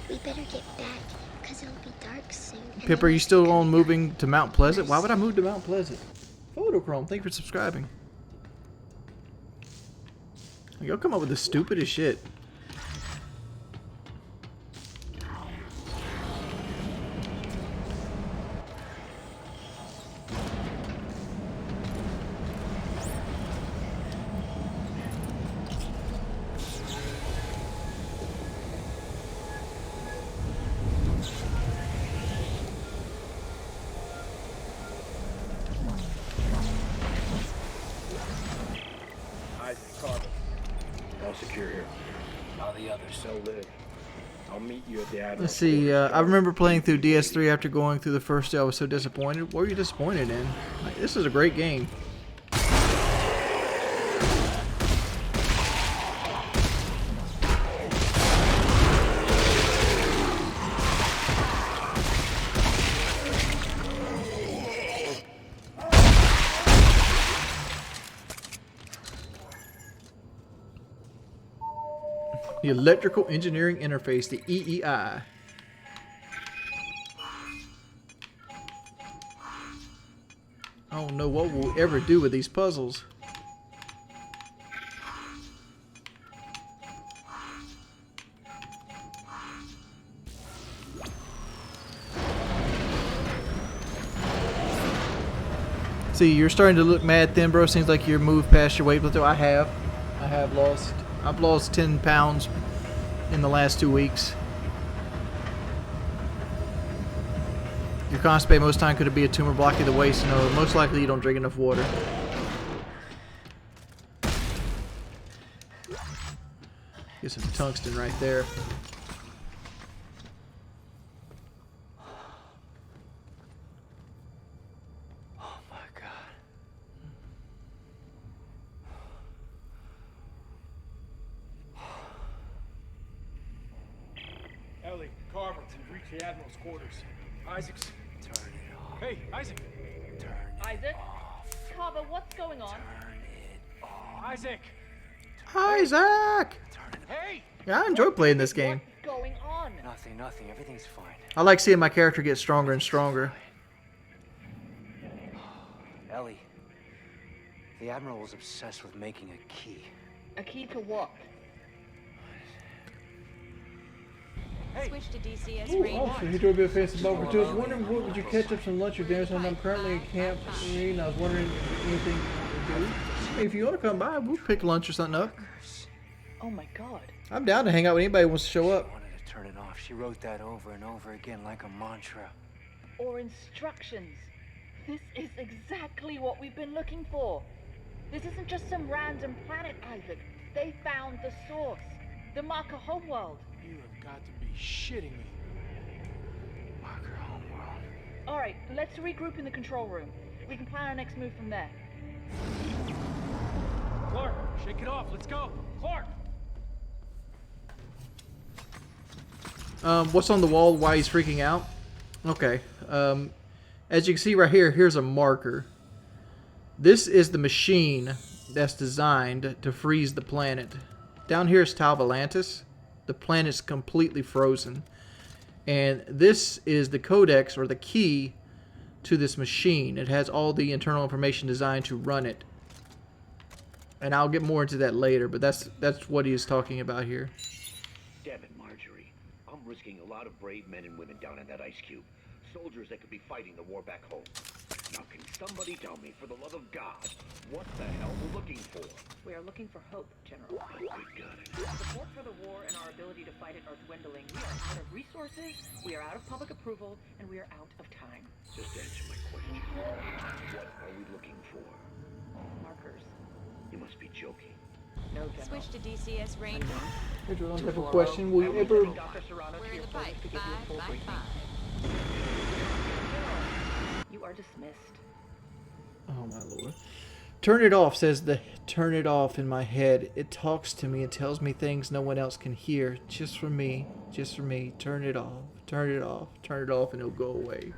We better get back, because it'll be dark soon. Pip, are you still on moving to Mount Pleasant? Why would I move to Mount Pleasant? Photochrome, thank you for subscribing. Y'all come up with the stupidest shit. Secure here. How the others? So live. I'll meet you at the Admiral. Let's see, I remember playing through DS3 after going through the first day. I was so disappointed. What were you disappointed in? Like, this is a great game. The Electrical Engineering Interface, the EEI. I don't know what we'll ever do with these puzzles. See, you're starting to look mad thin, bro. Seems like you're moved past your weight plateau. I've lost 10 pounds in the last 2 weeks. You're constipated most of the time. Could it be a tumor blocking the waist? No, most likely you don't drink enough water. Get some tungsten right there. The Admiral's quarters. Isaac's. Turn it off. Hey, Isaac. Turn Isaac? Carver, what's going on? Isaac. Isaac! Hey! Yeah, I enjoy playing this game. What's going on? Nothing. Everything's fine. I like seeing my character get stronger and stronger. Ellie. The Admiral was obsessed with making a key. A key to what? Switch to DCS Ooh, range. also, he drove a bit of fancy bumper too. I was wondering, what would you catch up some lunch or dinner? So I'm currently in camp, and I was wondering if anything to do. Hey, if you want to come by, we'll pick lunch or something up. Oh my God. I'm down to hang out with anybody who wants to show up. She wanted to turn it off. She wrote that over and over again like a mantra. Or instructions. This is exactly what we've been looking for. This isn't just some random planet, Isaac. They found the source. The Marker homeworld. You have got to be shitting me. Marker homeworld. Alright, let's regroup in the control room. We can plan our next move from there. Clark, shake it off. Let's go. Clark! What's on the wall? Why he's freaking out? Okay. As you can see right here, here's a marker. This is the machine that's designed to freeze the planet. Down here is Talvalantis. The planet's completely frozen. And this is the codex, or the key, to this machine. It has all the internal information designed to run it. And I'll get more into that later, but that's what he is talking about here. Damn it, Marjorie. I'm risking a lot of brave men and women down in that ice cube. Soldiers that could be fighting the war back home. Now can somebody tell me, for the love of God, what the hell we're looking for? We are looking for hope, General. Good God. Support for the war and our ability to fight it are dwindling. We are out of resources, we are out of public approval, and we are out of time. Just answer my question. What are we looking for? Markers. You must be joking. No, General. Switch to DCS range. Here's one type of question. Will you ever... Dr. Serrano We're to in your the pipe. service to give you a full 5 by briefing. 5. are dismissed. Oh my lord. Turn it off, says the turn it off in my head. It talks to me and tells me things no one else can hear. Just for me. Just for me. Turn it off. Turn it off. Turn it off and it'll go away.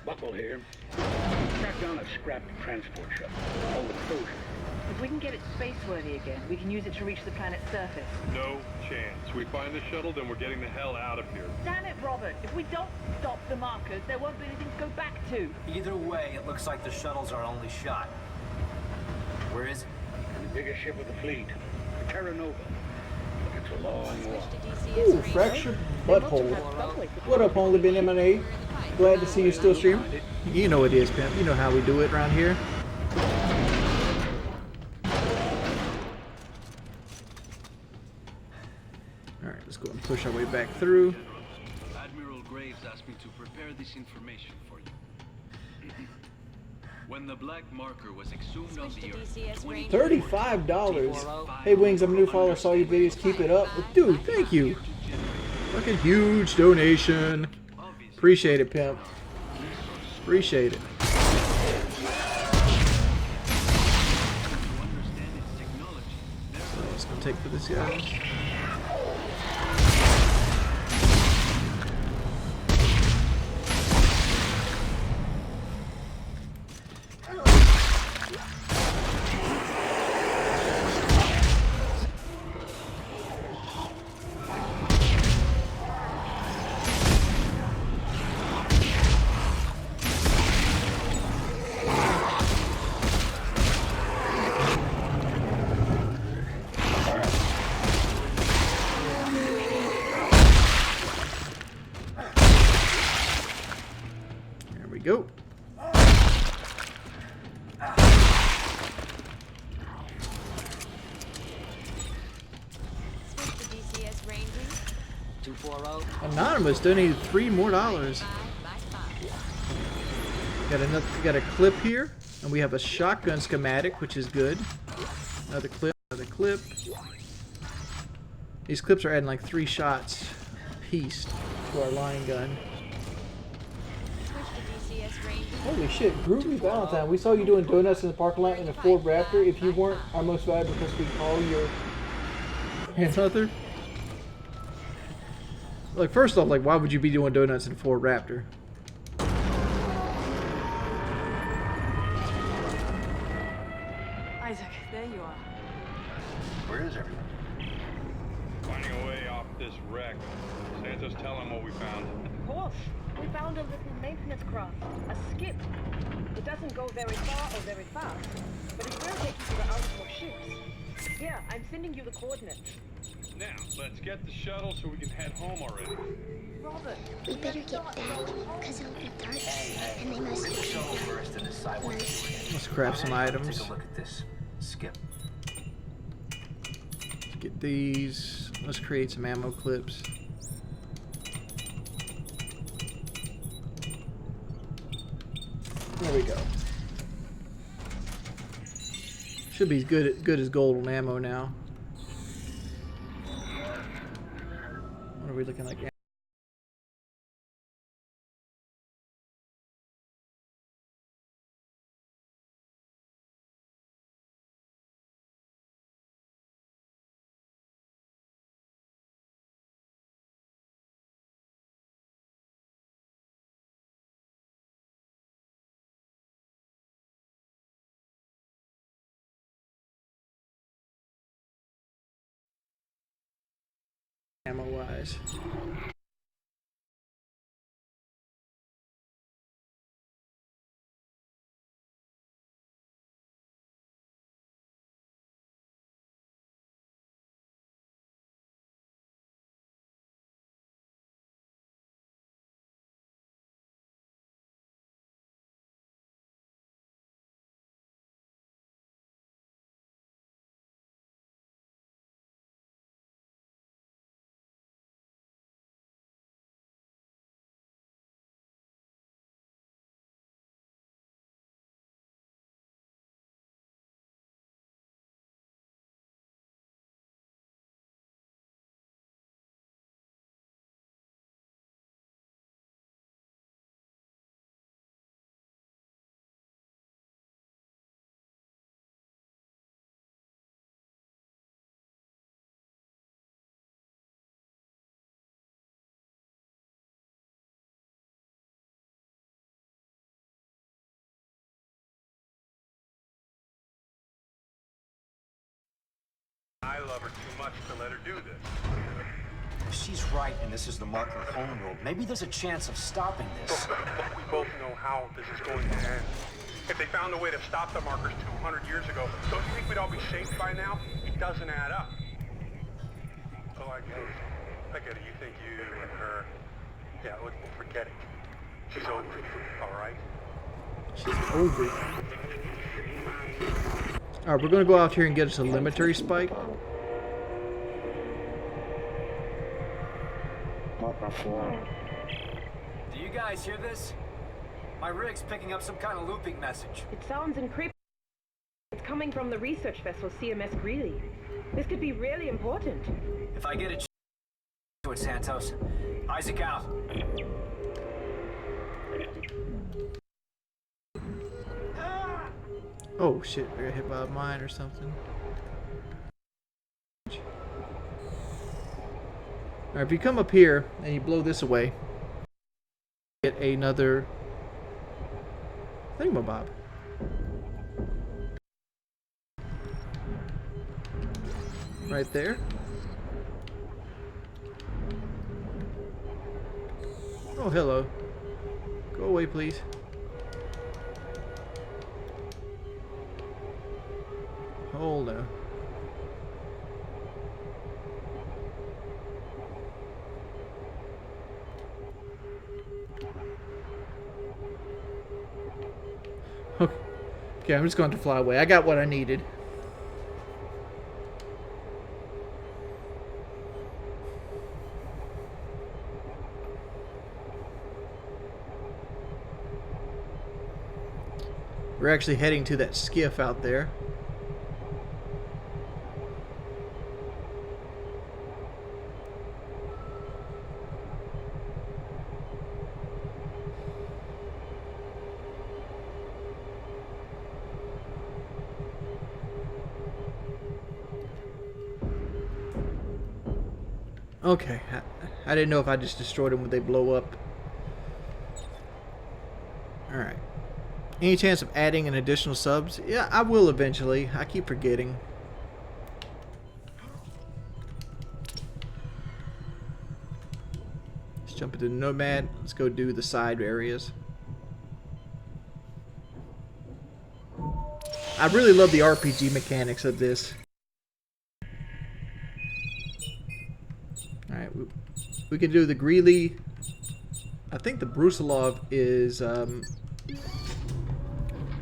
Buckle here. Track down a scrapped transport shuttle. All the closure. If we can get it spaceworthy again, we can use it to reach the planet's surface. No chance. We find the shuttle, then we're getting the hell out of here. Damn it, Robert! If we don't stop the markers, there won't be anything to go back to. Either way, it looks like the shuttle's our only shot. Where is it? And the biggest ship of the fleet, the Terra Nova. But it's a long walk. Ooh, fractured butthole. What up, Only Been M&A? Glad to see you still streaming. You know it is, pimp. You know how we do it around here. Alright, let's go and push our way back through. Admiral Graves asked me to prepare this information for you. When the black marker was exhumed on the Earth, $35. Hey Wings, I'm a new follower. Saw your videos. Keep it up. Dude, thank you. Fucking huge donation. Appreciate it, pimp. Appreciate it. Let's go take for this guy. Go. Anonymous donated $3 more. Got a clip here, and we have a shotgun schematic, which is good. Another clip, another clip. These clips are adding like 3 shots a piece to our line gun. Holy shit, Groovy Valentine. We saw you doing donuts in the parking lot in a Ford Raptor. If you weren't our most valuable because we call your grandmother. Like, first off, like, why would you be doing donuts in a Ford Raptor? Isaac, there you are. Where is everyone? Finding a way off this wreck. Santos, tell him what we found. Of course. We found a little maintenance craft, a skip. It doesn't go very far or very fast, but it will take you to the outermost ships. Here, I'm sending you the coordinates. Now, let's get the shuttle so we can head home already. Robert, We better get back, because it'll be dark soon, and they must Get the shuttle first and decide what to do. Let's grab some items. Take a look at this. Skip. Let's get these. Let's create some ammo clips. There we go. Should be good as golden ammo now. What are we looking like? Ammo wise. I love her too much to let her do this. If she's right and this is the marker homeworld, maybe there's a chance of stopping this. But we both know how this is going to end. If they found a way to stop the markers 200 years ago, don't you think we'd all be safe by now? It doesn't add up. Oh, I get it. You think you and her... Yeah, we'll forget it. She's over it, all right? She's over it. Alright, we're going to go out here and get us a limitary spike. Do you guys hear this? My rig's picking up some kind of looping message. It sounds encrypted. It's coming from the research vessel CMS Greeley. This could be really important. If I get a chance to it, Santos. Isaac out. Oh shit, I got hit by a mine or something. Alright, if you come up here and you blow this away, get another thingamabob. Right there. Oh, hello. Go away, please. Hold on. Okay, I'm just going to fly away. I got what I needed. We're actually heading to that skiff out there. Okay, I didn't know if I just destroyed them, would they blow up? Alright. Any chance of adding an additional subs? Yeah, I will eventually. I keep forgetting. Let's jump into Nomad. Let's go do the side areas. I really love the RPG mechanics of this. Alright, we can do the Greeley. I think the Brusilov is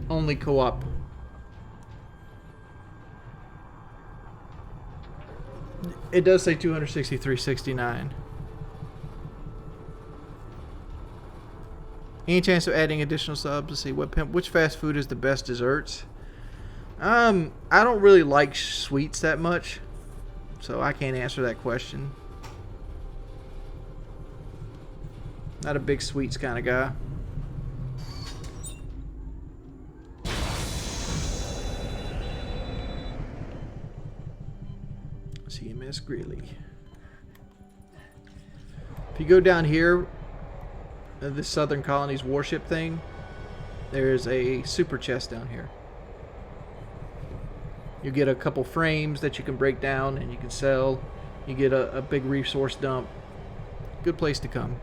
only co-op. It does say 263.69. Any chance of adding additional subs? Let's see, which fast food is the best desserts? I don't really like sweets that much, so I can't answer that question. Not a big sweets kind of guy. CMS Greeley. If you go down here, the Southern Colonies warship thing, there's a super chest down here. You get a couple frames that you can break down and you can sell. You get a big resource dump. Good place to come.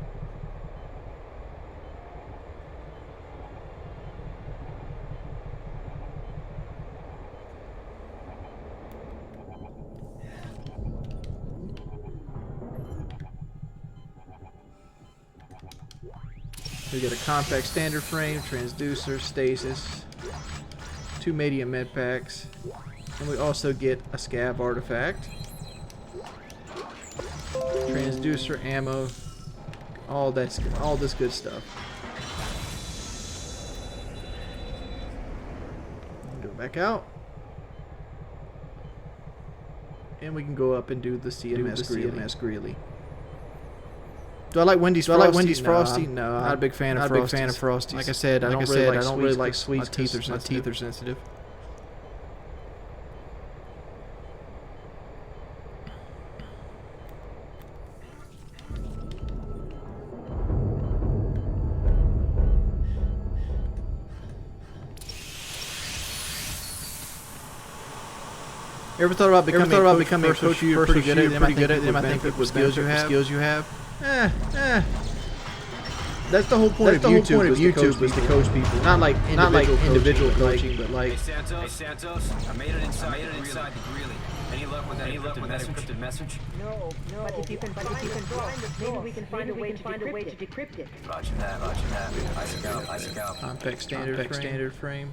We get a compact standard frame, transducer, stasis, 2 medium med packs, and we also get a scav artifact, transducer, ammo, all this good stuff. Go back out, and we can go up and do the CMS Greeley. Do I like Wendy's Frosty? No, I'm not a big fan of Frosties. Like I said, I don't really like sweets. My teeth are sensitive. Ever thought about becoming a coach? You're pretty good at it. Pretty good at it. I think with skills you have. That's the whole point of YouTube was to coach people. Not like individual coaching, but like. Hey Santos, I made it inside the Greeley. Any luck with that encrypted message? No. But if you can find the source, maybe we can find a way to decrypt it. Roger that. Isaac out. Compact standard frame.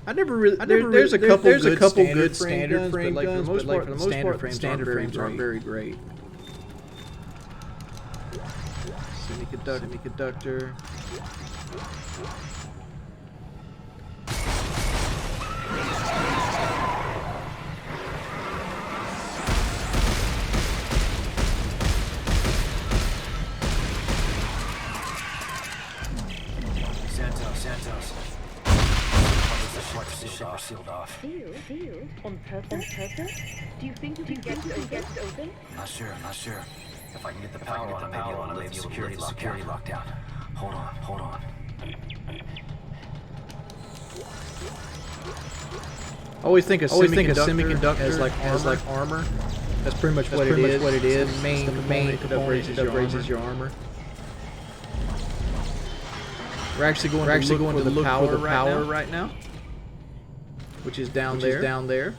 I never really. There's a couple good standard frame guns, but like for the most part, standard frames aren't very great. Semiconductor. Santos. Sealed off. Sealed? On purpose? Do you think you can get it open? Not sure. If I can get the power on it, maybe I'll leave the security lockdown. Hold on. I always think of semiconductor as like armor. That's pretty much what it is. The main component that raises your armor. We're actually going to the power right now, which is down there.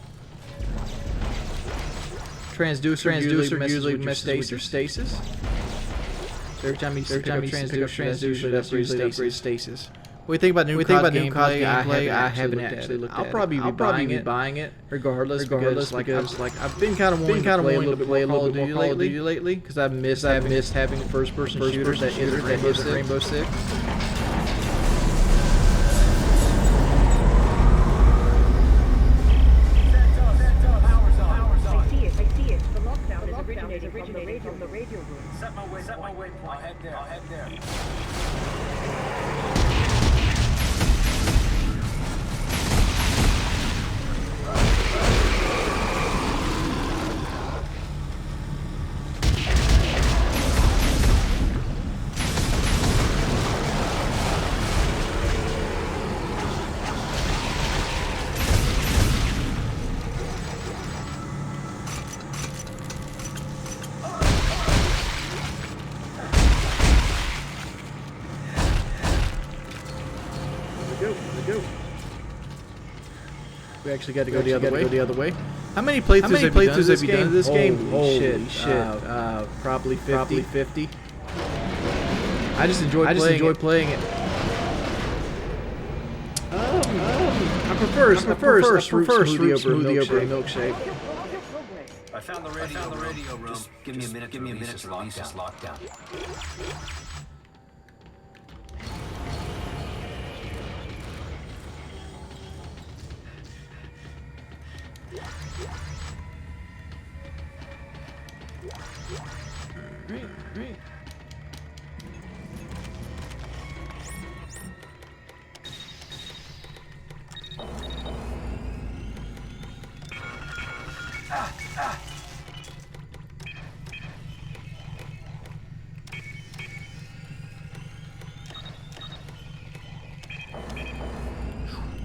Transducer usually messes with stasis. So every time you pick up transducer, that's usually stasis. What do you think about new gameplay? I haven't actually looked at it. I'll probably be buying it regardless because I've been kind of wanting to play a little bit more Call of Duty lately because I've missed having first-person shooters that isn't Rainbow Six. Originating from the radio room. Set my way point. I'll head there. We actually got to go the other way. How many playthroughs have you done in this game? Holy shit. Probably 50. I just enjoy playing it. I prefer smoothie over milkshake. I found the radio room. Just give me a minute to release this lockdown. Great.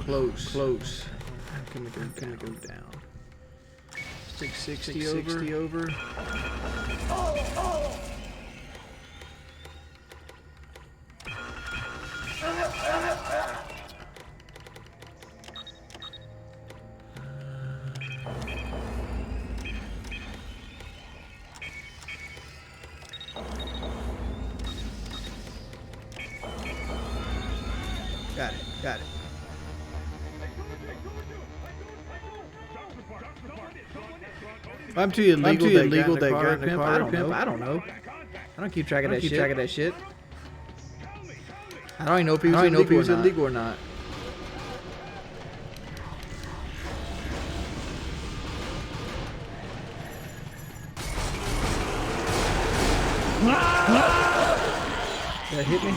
Close. How can we go down? Stick 60 over. Got it. I'm too illegal that got in the car. I don't know. I don't keep track of that shit. I don't even know if he was illegal or not. That hit me.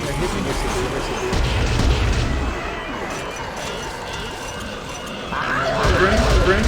Bring.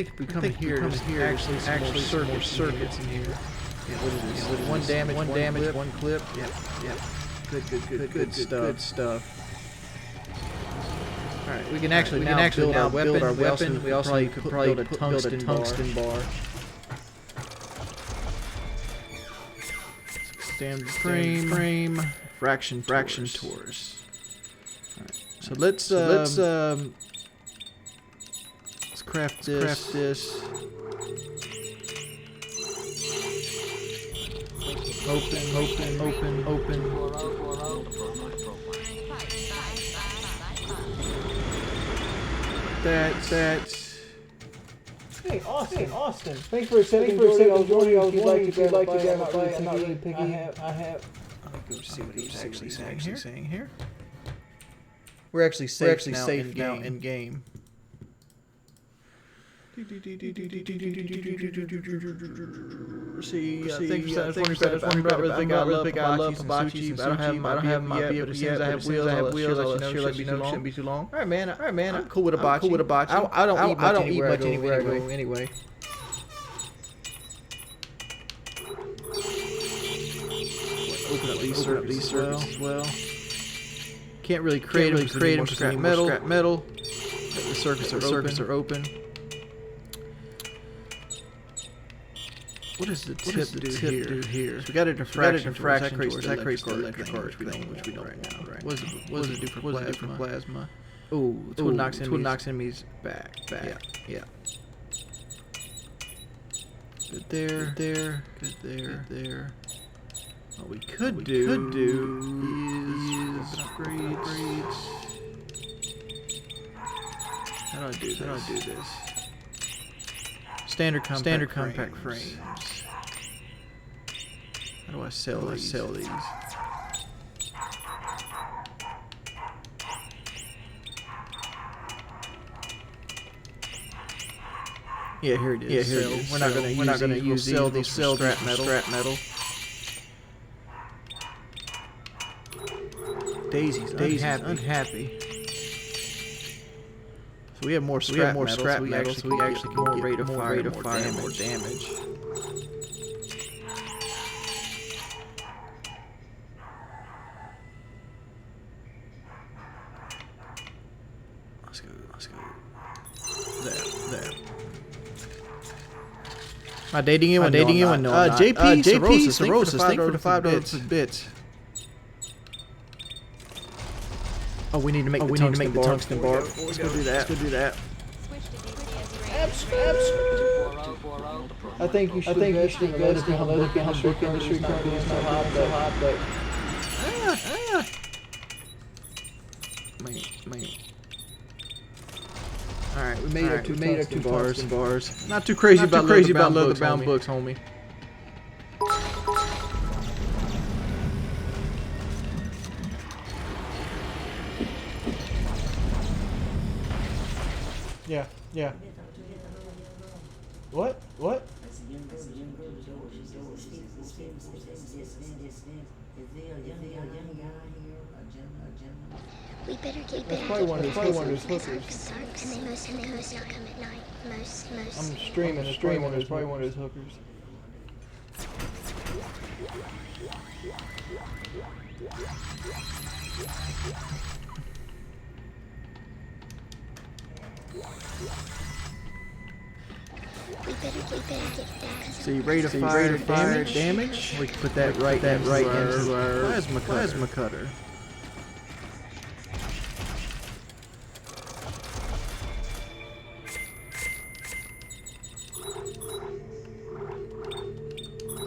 think if we come in here, there's actually some more circuits in here. Yeah, what is this? Yeah, one damage, one clip. Yep. Good stuff. All right, we can actually now build our weapon. We also could probably build a tungsten bar. Standard frame, fraction tours. All right, so let's craft this. Open. That's. Hey, Austin. Thanks for accepting. I was wondering if you'd like to buy. I'm not really picky. I have. Let me go see what he's actually saying here. We're actually safe now in game. See, thanks for I'm not really big. I love hibachi. I don't have my vehicle yet, but as soon as I have wheels, I'll let you know. Shouldn't be too long. All right, man. I'm cool with hibachi. I don't eat much anywhere I go anyway. Open up these circuits as well. Can't really create them scrap metal. The circuits are open. What does the tip do here? So we got a diffraction towards. That creates the electric charge, which we don't right now. Right? What does it do for plasma? Ooh, it knocks enemies back. Yeah. Good there. What we could do is upgrades. How do I do this? Standard compact frames. How do I sell these? Yeah, here it is. We're not gonna use these. We'll sell scrap metal. Daisy's unhappy. So we have more scrap metal, so we actually can more rate of fire, more damage. Let's go. There. Am I dating anyone? No, JP Cirrhosis, thank you for the $5 bits. Oh, we need to make the tungsten bar. Let's go do that. I think you should invest in how the book industry currently is so hot, but man. All right, we made our two bars. Not too crazy about leather-bound books, homie. Yeah. What? We better get back. That's probably one of those hookers. And they mostly come at night. Most. I'm streaming. It's probably one of those hookers. See, rate of fire damage. We can put that right into our plasma cutter.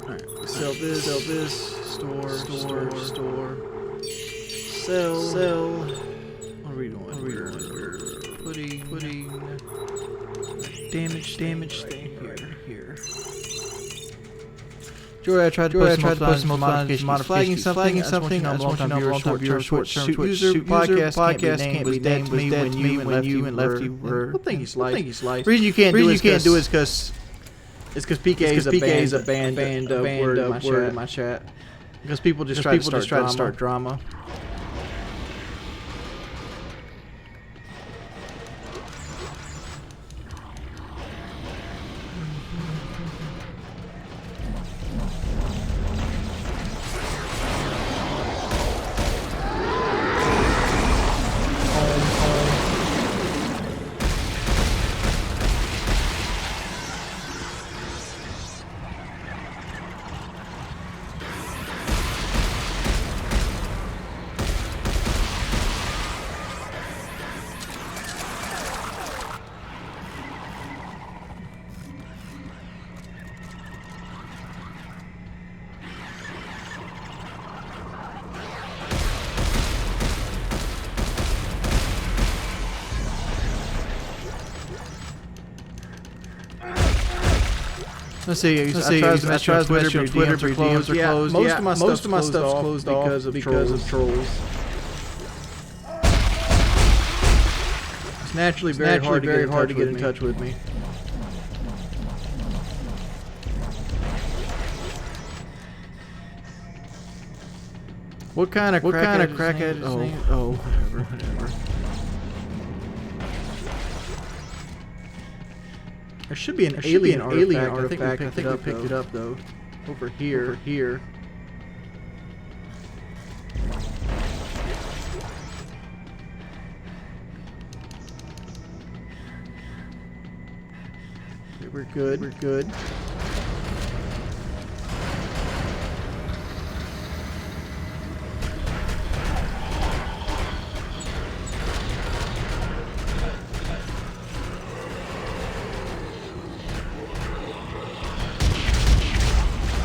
Alright, sell this, store, sell. What are we doing? We're putting damage thing here. Joey, I tried to post some modifications, flagging something. I just want you to know you're a short-term user. Podcast can't be named when you and Lefty were. What thing you slice? The reason you can't do is because PK is a banned word in my chat. Because people just try to start drama. Let's see. I tried to message your Twitter, but your DMs are closed. Yeah, most of my stuff's closed off because of trolls. It's naturally very hard to get in touch with me. What kind of crackhead is his name? Oh, whatever. There should be an alien artifact. I think we picked it up though. Over here. Okay, we're good.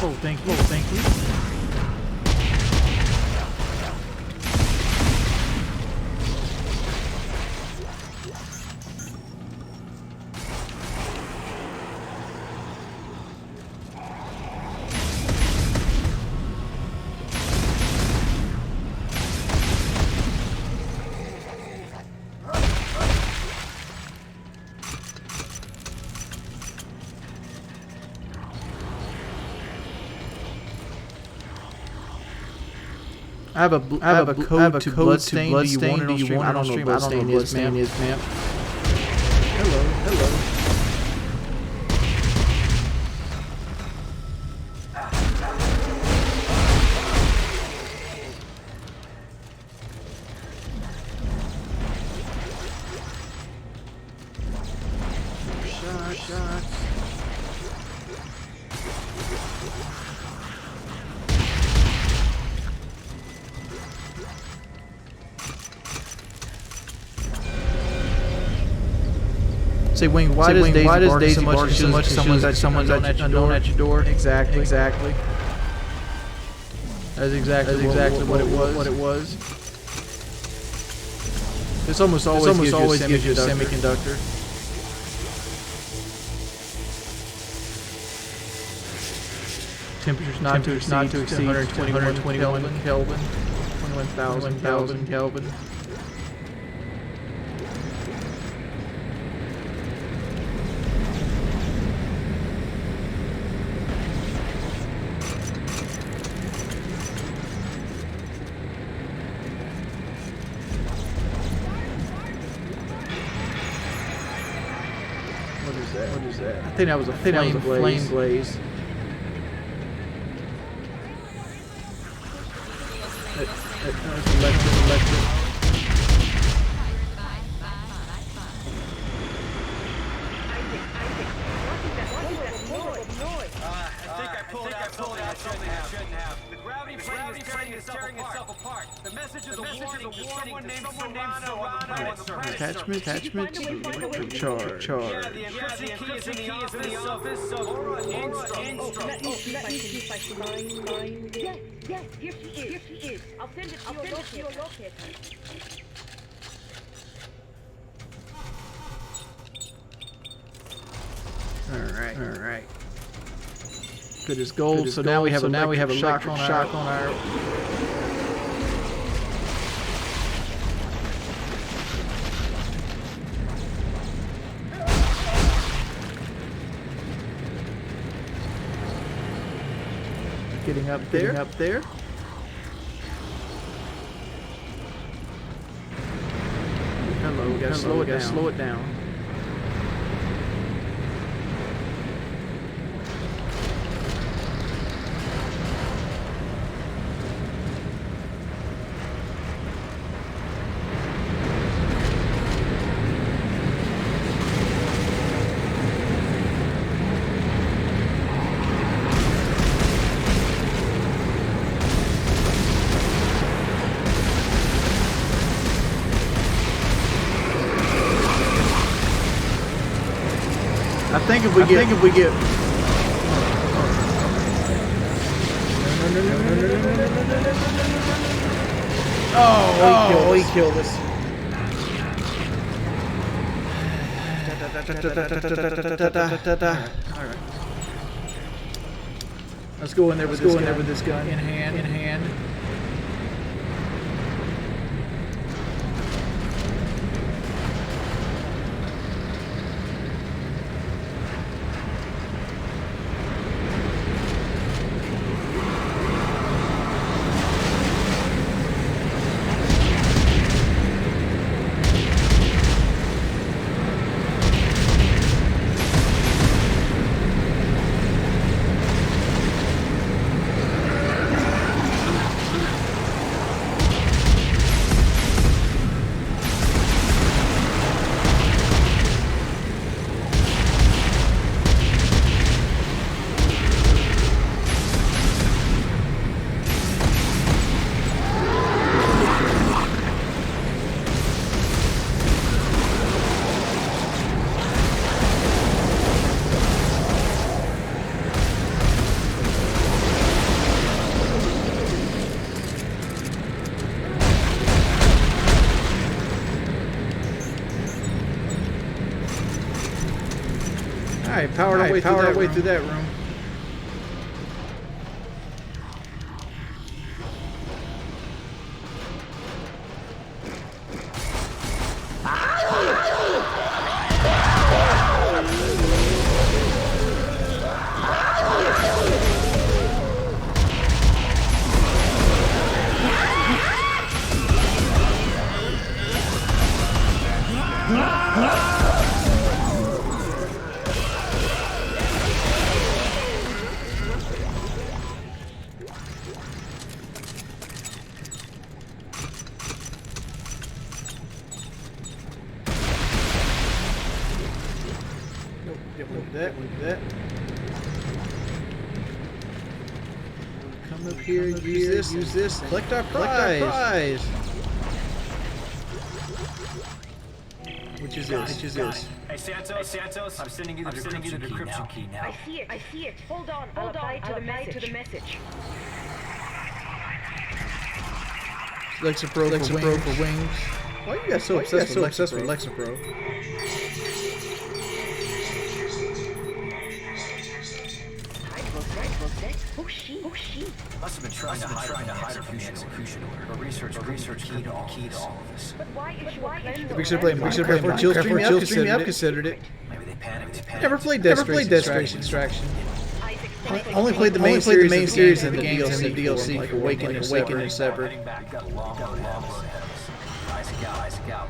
Oh, thank you. I have a code to Bloodstain. Do you want it on stream? I don't know what Bloodstain is, ma'am. Hello. Shots. Say, Wing, why does Daisy bark so much? Someone's at your door. Exactly. That's exactly what it was. This almost always gives you a semiconductor. Temperatures not to exceed 121 Kelvin. 21,000 Kelvin. What is that? I think that was a flame blaze. Electric. The gravity plane is tearing itself apart. The message is a warning to someone named Serrano on the Attachment to charge. Yeah, the encryption key is in the office of Laura Engstrom. Let me see if I can find. Yes, here she is. I'll send it to your locator. All right. Good as gold. So now we have a shock on our. Getting up there. Hello, we gotta slow it down. I think if we get he killed us. All right. Let's go in there with this gun in hand. Alright, powered our way through that room. That. Come up here, use this, collect our prize. Which is this? Hey, Santos, I'm sending you the decryption key now. I see it. Hold on, I'll apply to the message. Lexapro for wings. Why are you guys so obsessed with Lexapro? Oh, she. Must have been trying to hide her from the execution order. Her research key to all of this. But why is she We should play Jill Stream. I've considered it. Maybe they panicked. Never played Death Space Extraction. Only played the main series and the DLC for Awakening and Separate. We've got a long road ahead of us. Isaac out.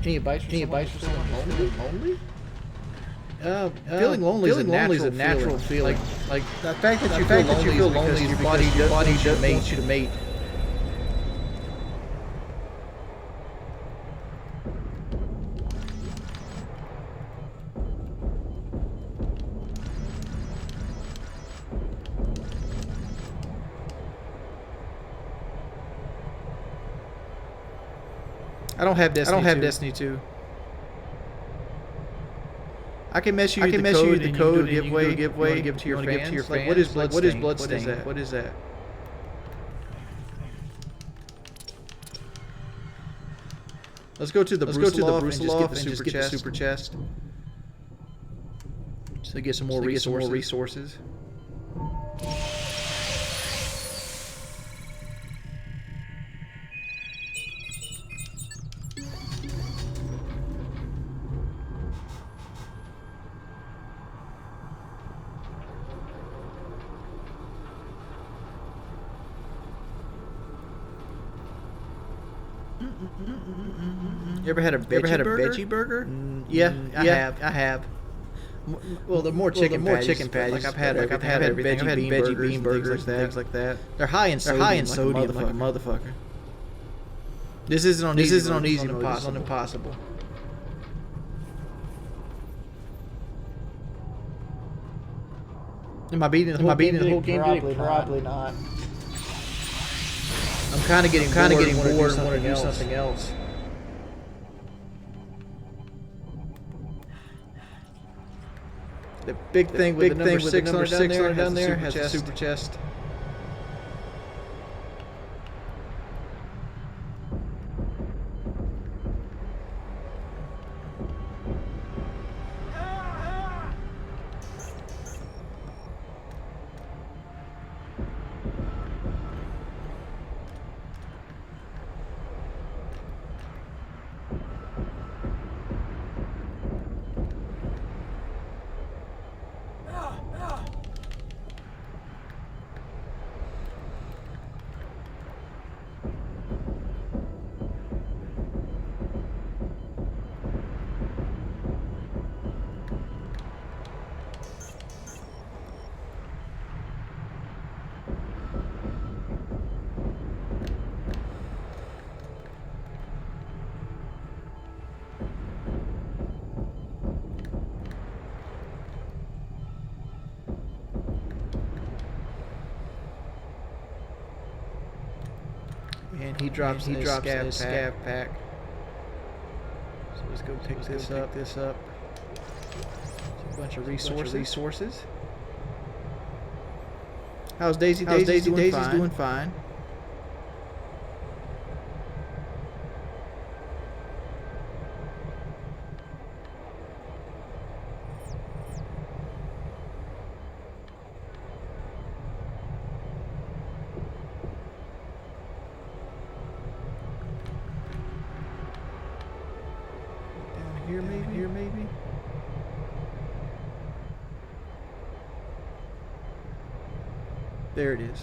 Any advice for someone lonely? Feeling lonely is a natural feeling. Like the fact that you feel lonely is your body wants you to mate. I don't have Destiny 2. I can mess you the code and give away to your fans. Like, what is Bloodstain? What is that? Let's go to the Brusilov and just get the super chest. So get some more resources. You ever had a veggie burger? Yeah, I have. Well, the more chicken patties. Like I've had veggie bean burgers, things like that. They're high in sodium, like a motherfucker. This isn't on easy mode. This is on impossible. Am I beating the whole game? Probably not. I'm kind of getting bored and want to do something else. The big thing with the number 600 down there has a super chest. And he drops a scav pack. So let's go pick this up. A bunch of resources. How's Daisy? Daisy's doing fine. Down here maybe. There it is.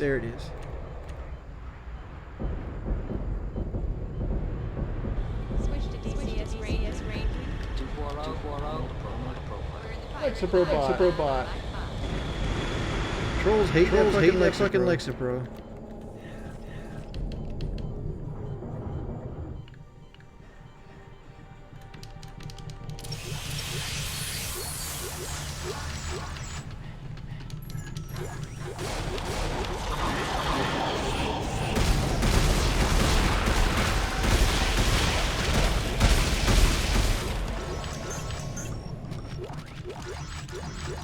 Switch to DCS range. 240. Lexapro Trolls hate that fucking Lexapro.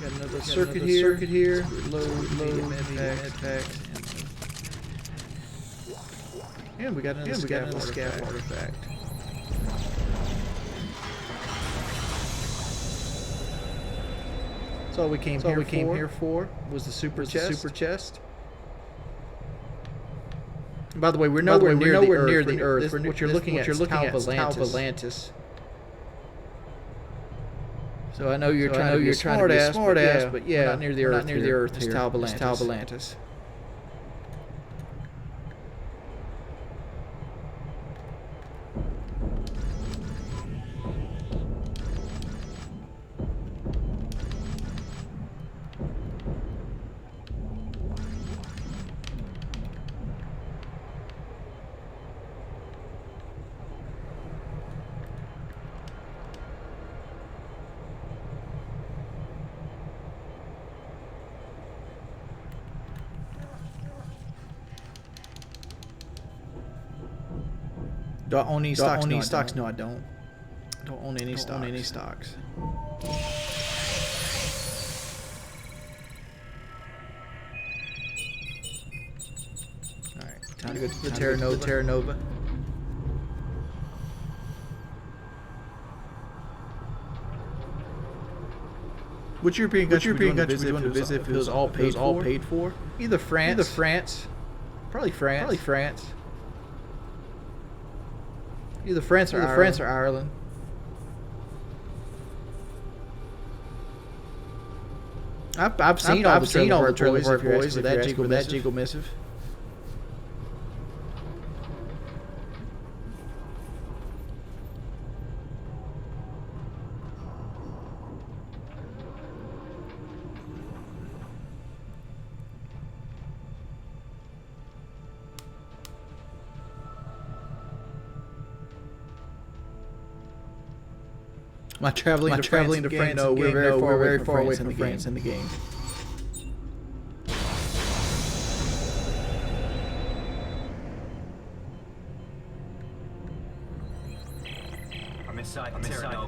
Got another circuit here. Load med pack. And we got another scav artifact. That's all we came here for was the super chest. And by the way, we're nowhere near the Earth. What you're looking at is Talvalantis. So I know you're trying to be a smart ass, but yeah, we're not near the Earth. It's Talvalantis. Do I own any stocks? No, I don't. Don't own any stocks. Alright, time to go to the Terra Nova. Which European country would you want to visit if it was all paid for? Either France. Probably France. Either France or Ireland. I've seen all the Trailer Park Boys with that Jingle Missive. My traveling to France. No, we're very far away from France in the game. I'm inside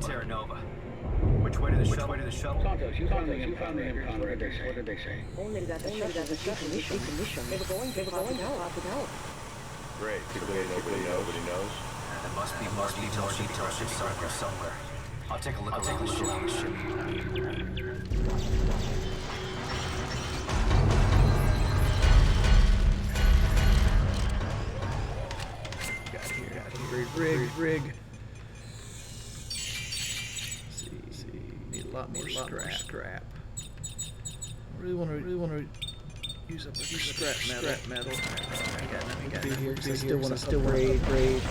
Terra Nova. Which way to the shuttle? Santos, you found the impound. What did they say? Only that the shuttle decommissioned. They were going to half an hour. Great. Nobody knows. There must be more details somewhere. I'll take a look around the ship. Got here. Rig. See. Need a lot more scrap. I really want to use up a scrap metal. I got nothing here because I still want to upgrade.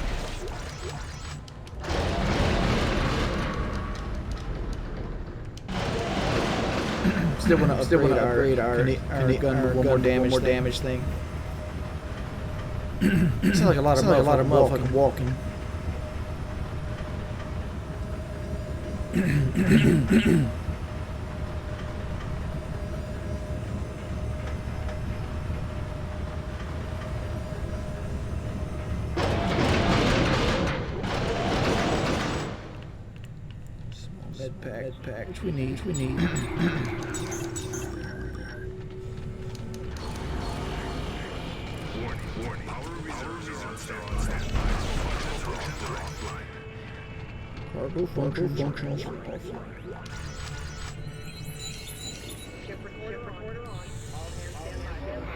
Still want to upgrade our gun with one more damage thing. It's like a lot of motherfucking walking. pack, which we need. Warning. Power reserves are on standby. Functions are offline. Cargo functions are offline. Ship recorder on. All hands stand by.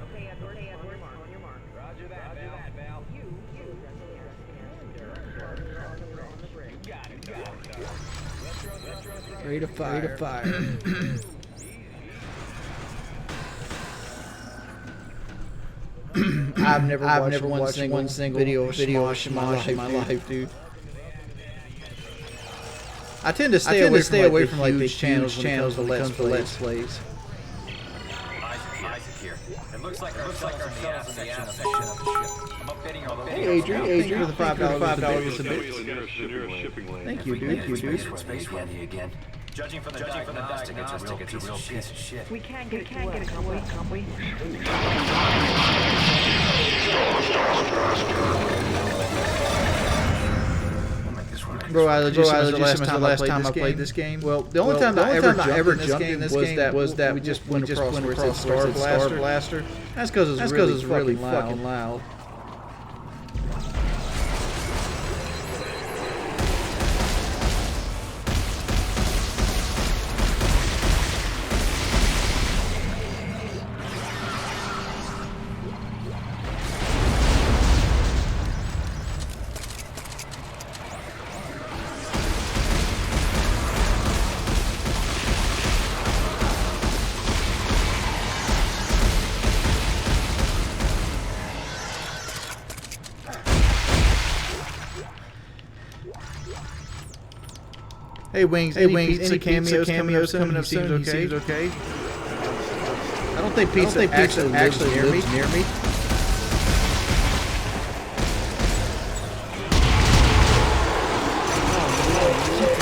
Okay, Edward, on your mark. Roger that, Val. You on the bridge. You got it. Ready to fire. I've never watched one single video of Smosh in my life, dude. I tend to stay away from like these channels when it comes to Let's Plays. Isaac here. It looks like our shuttle's in the aft section of the ship. I'm updating our location. Hey, Adrian, thank you for the $5 a bit. Thank you, dude. Space handy again. Judging from the diagnostic, it's a real piece of shit. We can get it, can't we? Bro, I legit the last time I played this game. Well, the only time I ever jumped in this game was that we just went across where it said Star Blaster. That's because it's really fucking loud. Hey Wings, any cameos coming up soon? He seems okay. I don't think Pizza actually lives near me.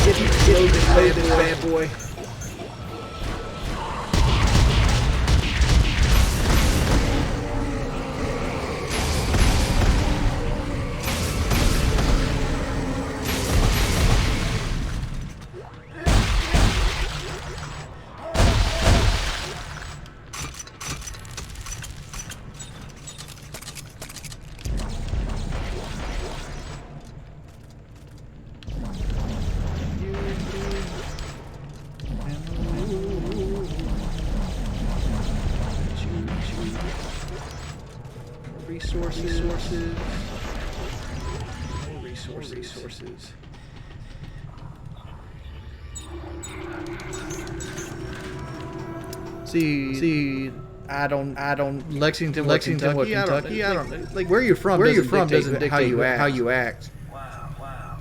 Get this bad boy. Resources. See, I don't. Lexington, Kentucky. I don't like where you're from. Doesn't dictate how you act. Wow.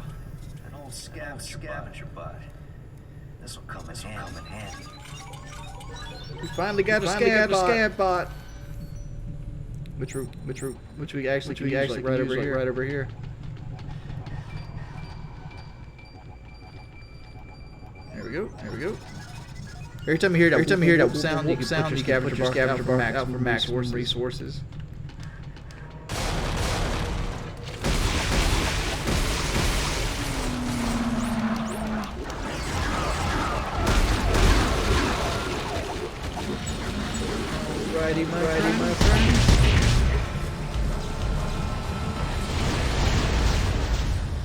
An old scavenger bot. This will come in handy. We finally got a scab bot. Which we actually can use like right over here. There we go. Every time you hear that sound, you can put your scavenger bar out for max resources. Alrighty, my friend.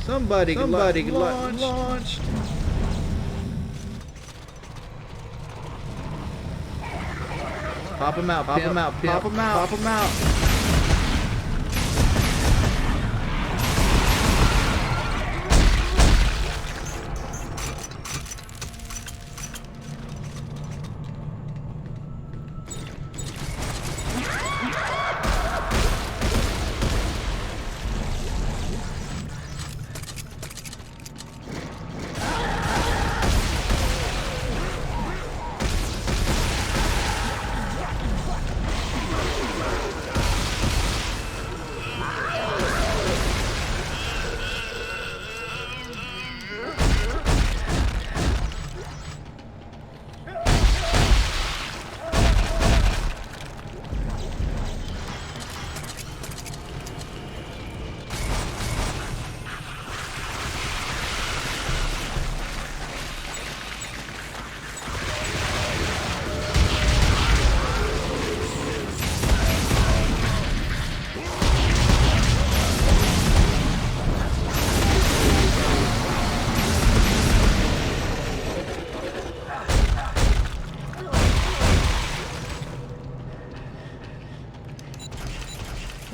Somebody launched. Pop him out.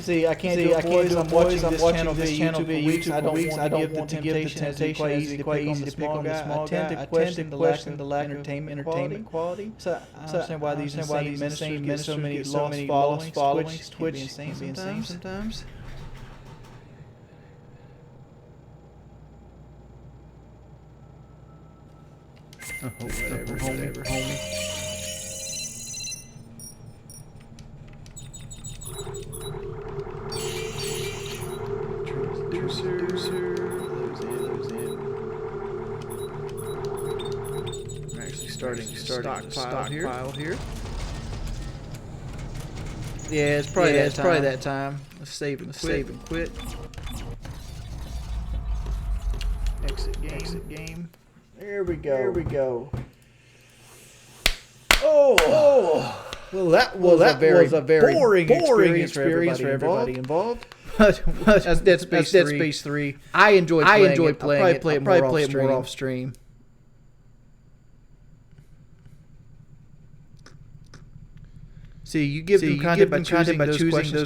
See, I can't do it, boys. I'm watching this channel via YouTube for weeks. I don't want to give the temptation as easy to pick on the small guy. I tend to question the lack of entertainment quality. So I understand why these insane ministers get so many lost followings. Twitch can be insane sometimes. Oh, whatever, homie. Transducer. I'm actually starting stockpile here. Yeah, it's probably that time. Let's save and quit. Exit game. There we go. Oh. Well, that was a very boring experience for everybody involved. That's Dead Space 3. I enjoy playing it. I'll probably play it more off stream. See, you give them content by choosing those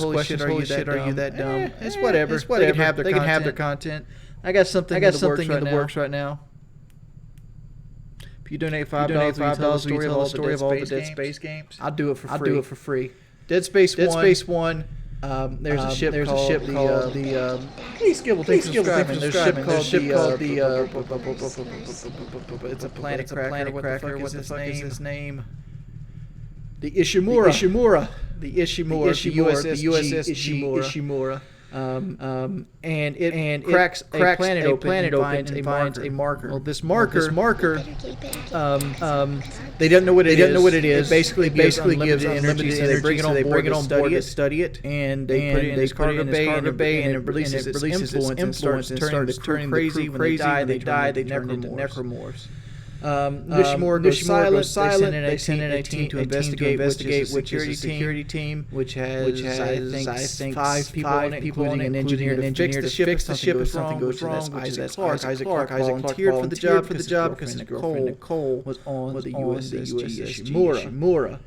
questions. Holy shit, are you that dumb? It's whatever. They can have their content. I got something in the works right now. If you donate $5, will you tell the story of all the Dead Space games? I'll do it for free. Dead Space 1. There's a ship called the. Please give thanks for subscribing. There's a ship called the. It's a planet cracker. What the fuck is his name? The Ishimura. The USS Ishimura. And it cracks a planet open and finds a marker. Well, this marker, they don't know what it is. It basically gives unlimited energy, so they bring it on board to study it, and they put it in this cargo bay, and it releases its influence and starts turning crazy. When they die, they turn into necromorphs. Nishimura goes silent. They send in a team to investigate, which is a security team, which has I think 5 people on it, including an engineer to fix the ship if something goes wrong. Isaac Clarke volunteered for the job because his girlfriend Nicole was on the USS Ishimura.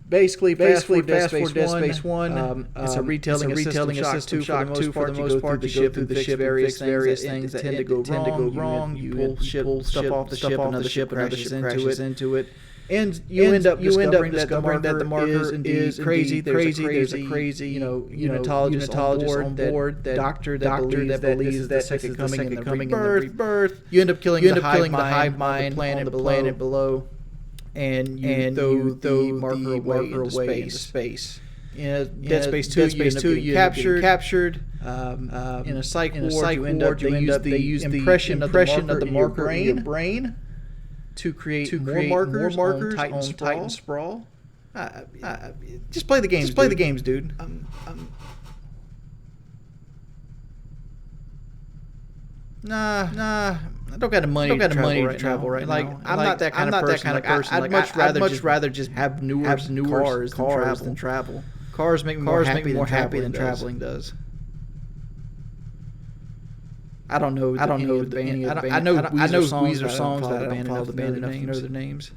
Basically, fast forward Dead Space 1. It's a retelling of System Shock 2 for the most part. You go through the ship, various things that tend to go wrong. You pull stuff off the ship, another ship crashes into it. And you end up discovering that the marker is crazy. There's a crazy, unitologist on board, that doctor that believes that this is the second coming in the rebirth. You end up killing the hive mind on the planet below. And you throw the marker away into space. In Dead Space 2, you end up getting captured. In a psych ward, you end up they use the impression of the marker in your brain to create more markers on Titan Sprawl. Just play the games, dude. Nah. I don't got the money to travel right now. I'm not that kind of person. I'd much rather just have newer cars than travel. Cars make me more happy than traveling does. I don't know the band. I know Weezer songs that I don't follow the band enough to know their names.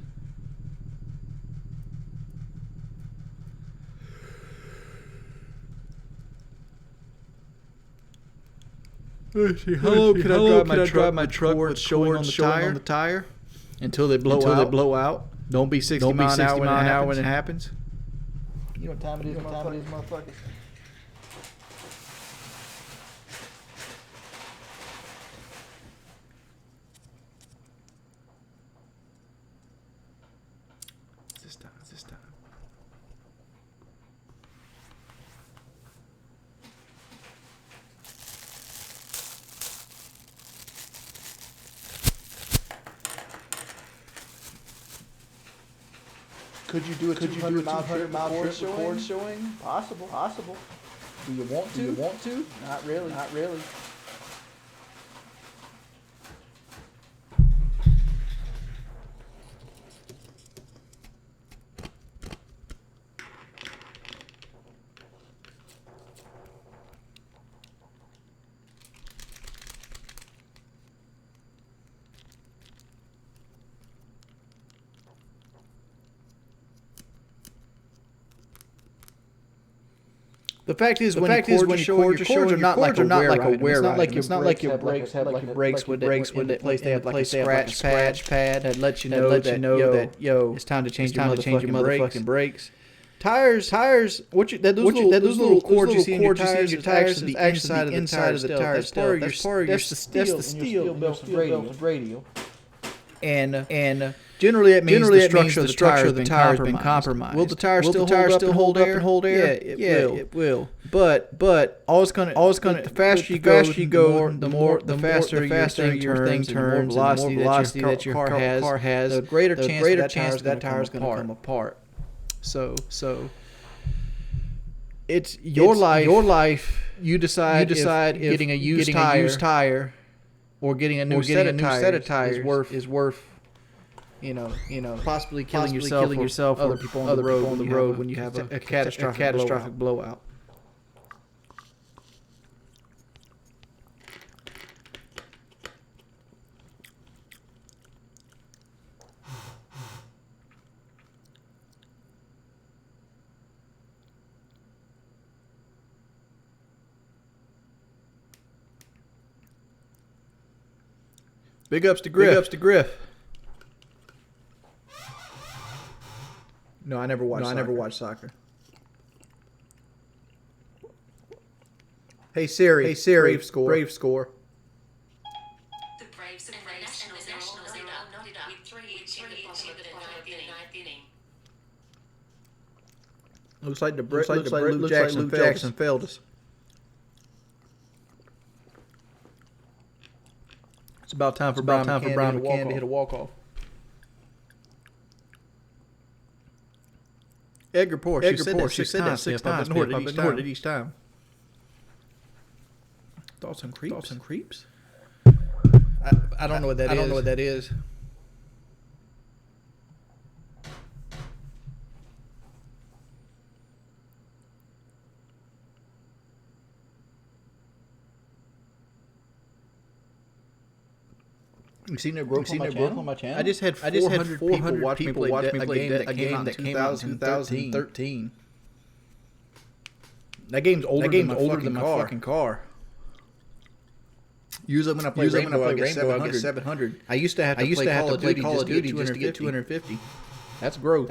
How low can I drive my truck with showing on the tire until they blow out? Don't be 60 miles an hour when it happens. You know what time it is, motherfucker? It's this time. Could you do a 200 mile trip showing? Possible. Do you want to? Not really. The fact is, when you cord, your cords are not like a wear item. It's not like your brakes have like your brakes with the place they have like a scratch pad that lets you know that it's time to change your motherfucking brakes. Tires. Those little cords you see in your tires is actually the inside of the tire itself. That's the steel built with radial. And generally that means the structure of the tire has been compromised. Will the tire still hold up and hold air? Yeah, it will. But the faster you go, the faster your thing turns, the more velocity that your car has, the greater chance that tire is going to come apart. So it's your life. You decide if getting a used tire or getting a new set of tires is worth possibly killing yourself or other people on the road when you have a catastrophic blowout. Big ups to Griff. No, I never watched soccer. Hey Siri, Brave score. The Braves and the Nationals are all knotted up with 3 each in the bottom of the ninth inning. Looks like Luke Jackson failed us. It's about time for Brown McCann to hit a walk-off. Edgar Porsche, you said that 6 times. I've ignored it each time. Thoughts on creeps? I don't know what that is. You seen it growth on my channel? I just had 400 people watch me play a game that came out in 2013. That game's older than my fucking car. Usually when I play Rainbow, I get 700. I used to have to play Call of Duty just to get 250. That's growth.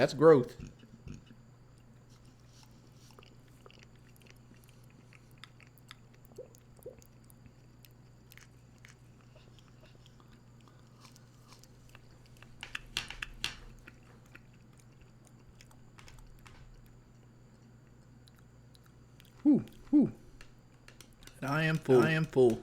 Whew. I am full.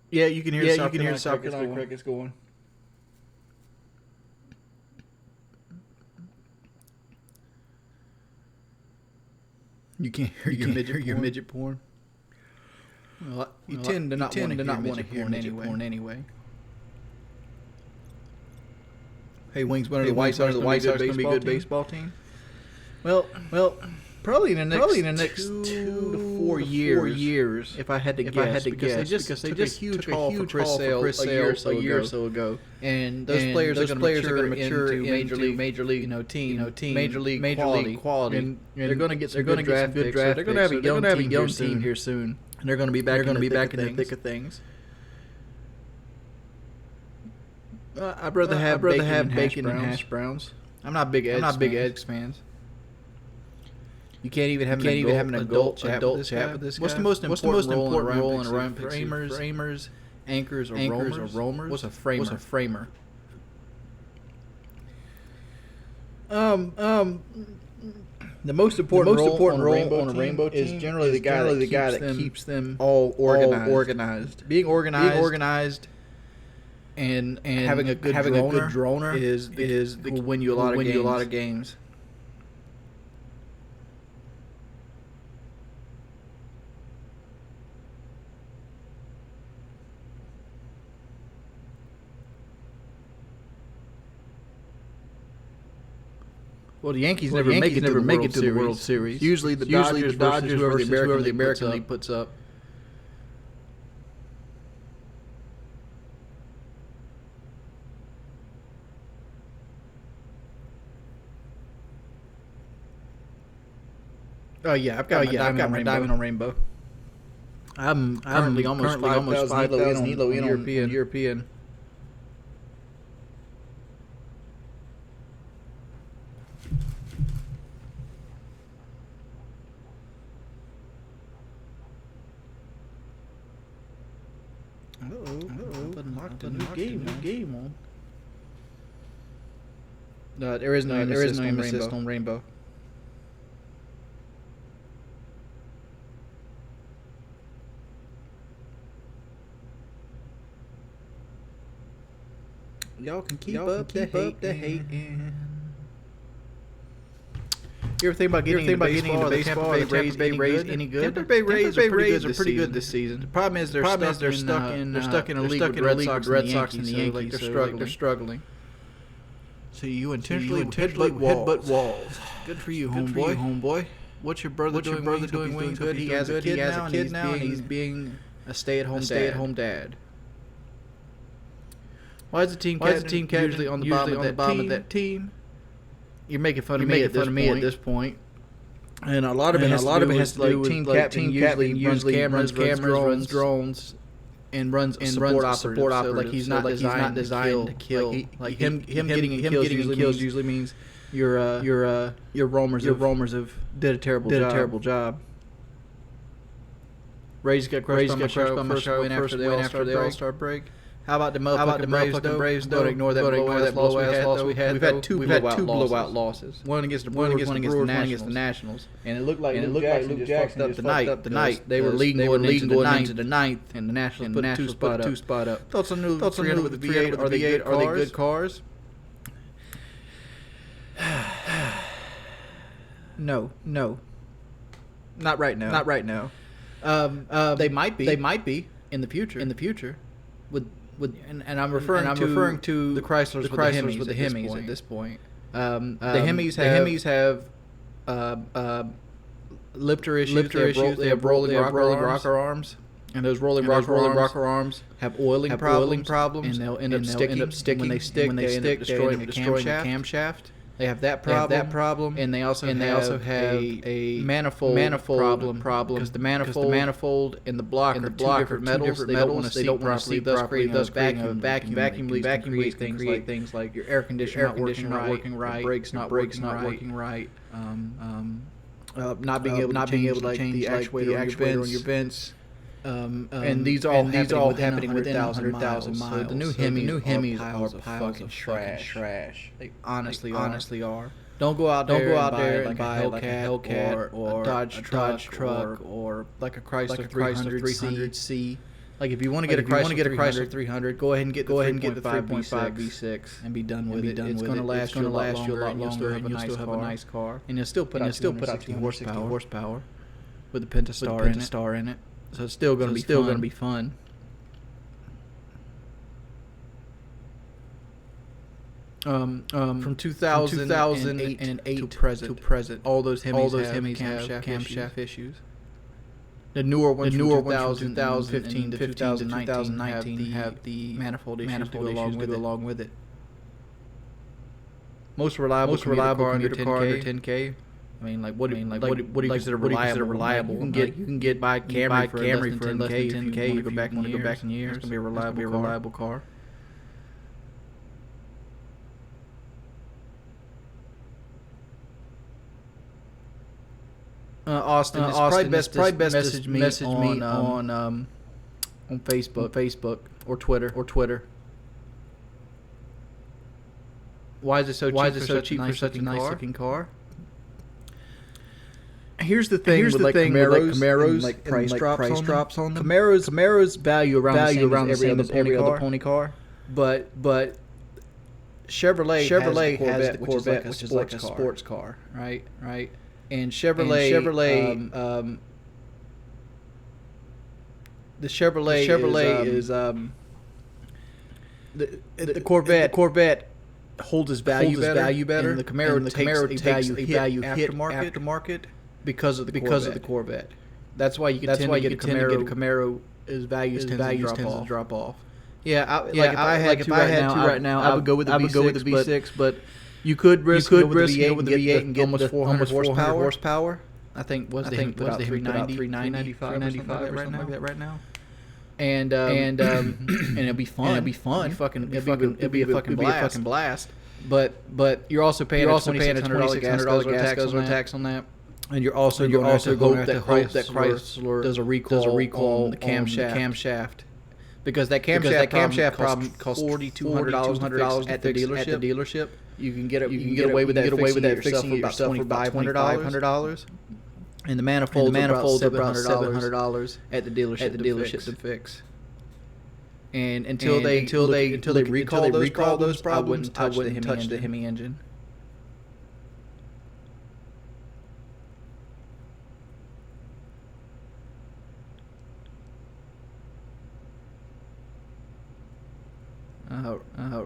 Yeah, you can hear the South Carolina crickets going. You can't hear your midget porn. Well, you tend to not want to hear midget porn anyway. Hey, Wings, when are the White Sox going to be a good baseball team? Well, probably in the next 2 to 4 years. If I had to guess, because they just took a huge haul for Chris Sale a year or so ago, and those players are going to mature into major league team, major league quality, and they're going to get some good draft picks. They're going to have a young team here soon. And they're going to be back in the thick of things. I'd rather have bacon and hash browns. I'm not big Eggs fans. You can't even have an adult chat with this guy. What's the most important role in a rhyme? Framers, anchors, or roamers? What's a framer? The most important role on a rainbow team is generally the guy that keeps them all organized. Being organized and having a good droner is will win you a lot of games. Well, the Yankees never make it to the World Series. Usually the Dodgers versus whoever the American League puts up. Oh yeah, I've got my diamond on rainbow. I'm currently almost 5,000 elo in on European. Unlocked a new game on. No, there is no aim assist on rainbow. Y'all can keep up the hate. You ever think about getting into baseball? The Tampa Bay Rays any good? Tampa Bay Rays are pretty good this season. The problem is they're stuck in a league with the Red Sox and the Yankees. They're struggling. So you intentionally headbutt walls. Good for you, homeboy. What's your brother doing when he's good? He has a kid now, and he's being a stay-at-home dad. Why is the team captain usually on the bottom of that team? You're making fun of me at this point. And a lot of it has to do with team captain usually runs cameras, drones, and runs support operators. So like he's not designed to kill. Like him getting kills usually means your roamers have did a terrible job. Rays got crushed on my show after the All-Star break. How about the motherfucking Braves though? Ignore that loss we had. We've had two blowout losses. One against the Brewers, one against the Nationals. And it looked like Luke Jackson just fucked up the night. They were leading going into the ninth, and the Nationals put two spot up. Thoughts on the 300 with the V8? Are they good cars? No. Not right now. They might be in the future. And I'm referring to the Chryslers with the Hemis at this point. The Hemis have lifter issues. They have rolling rocker arms, and those rolling rocker arms have oiling problems, and they'll end up sticking. When they stick, they end up destroying the camshaft. They have that problem, and they also have a manifold problem because the manifold and the blocker are two different metals. They don't want to see thus creating vacuum leaks can create things like your air conditioner not working right, brakes not working right, not being able to change the actuator on your vents. And these are all happening within 100,000 miles. So the new Hemis are fucking trash. They honestly are. Don't go out there and buy like a Hellcat or a Dodge truck or like a Chrysler 300C. Like if you want to get a Chrysler 300, go ahead and get the 3.5 V6 and be done with it. It's going to last you a lot longer, and you'll still have a nice car. And you'll still put out 260 horsepower with a Pentastar in it. So it's still going to be fun. From 2008 to present, all those Hemis have camshaft issues. The newer ones from 2015 to 2019 have the manifold issues to go along with it. Most reliable car under 10K. I mean, what do you consider reliable? You can get by Camry for less than 10K if you want to go back in years. It's gonna be a reliable car. Austin, probably best message me on Facebook or Twitter. Why is it so cheap for such a nice looking car? Here's the thing with Camaros, like price drops on them. Camaros value around the same as every other pony car, but Chevrolet has the Corvette, which is like a sports car, right? And Chevrolet the Chevrolet is the Corvette holds its value better, and the Camaro takes a value aftermarket. Because of the Corvette. That's why you can tend to get a Camaro. His values tend to drop off. Yeah, if I had to right now, I would go with the V6. But you could risk with the V8 and get almost 400 horsepower. I think was the Hemi put out 390, 395 right now. And and it'll be fun. It'll be fun. It'll be a fucking blast. But you're also paying a $2,600 tax on that. And you're also going to hope that Chrysler does a recall on the camshaft. Because that camshaft problem costs $4,200 at the dealership. You can get away with that fixing it yourself for about $2,500. And the manifolds are about $700 at the dealership to fix. And until they recall those problems, I wouldn't touch the Hemi engine.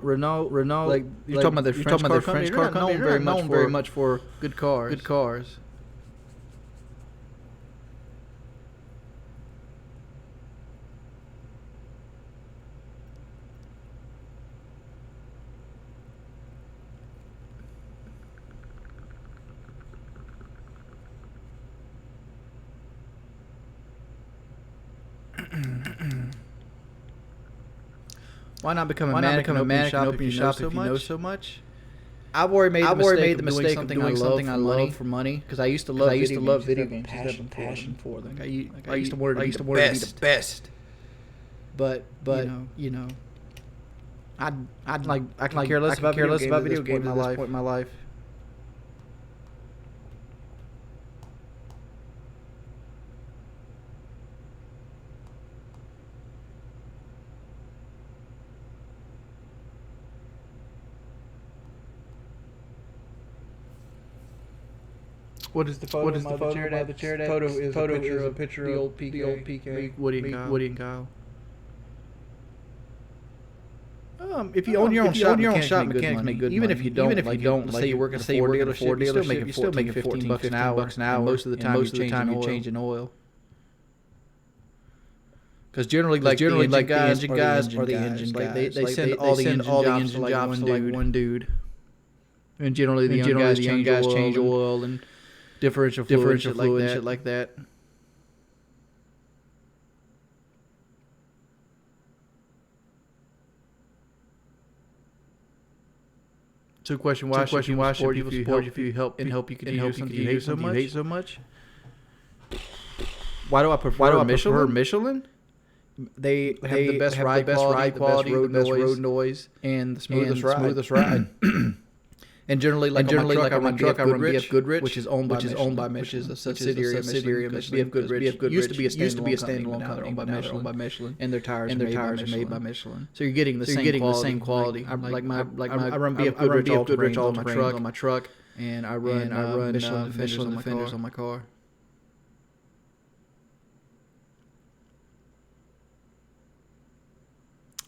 Renault, like you're talking about the French car company. They're not known very much for good cars. Why not become a mannequin and open your shop if you know so much? I've already made the mistake of doing something I love for money because I used to love video games. I used to have a passion for them. I used to want to be the best. But you know, I can care less about video games at this point in my life. What is the photo? What is the photo? The chair that photo is a picture of the old PK, Woody and Kyle. If you own your own shop, mechanics make good money. Even if you don't, say you work at a Ford dealership, you're still making $14 an hour. Most of the time, you're changing oil. Because generally, the engine guys are the engine guys. They send all the engine jobs to like one dude. And generally, the young guys change oil and differential fluid, shit like that. So, question: Why should people support you if you help you continue something you hate so much? Why do I prefer Michelin? They have the best ride quality, the best road noise, and the smoothest ride. And generally, on my truck, I run BF Goodrich, which is owned by Michelin, which is a subsidiary of Michelin. BF Goodrich used to be a standalone company owned by Michelin, and their tires are made by Michelin. So you're getting the same quality. I run BF Goodrich all on my truck, and I run Michelin fenders on my car.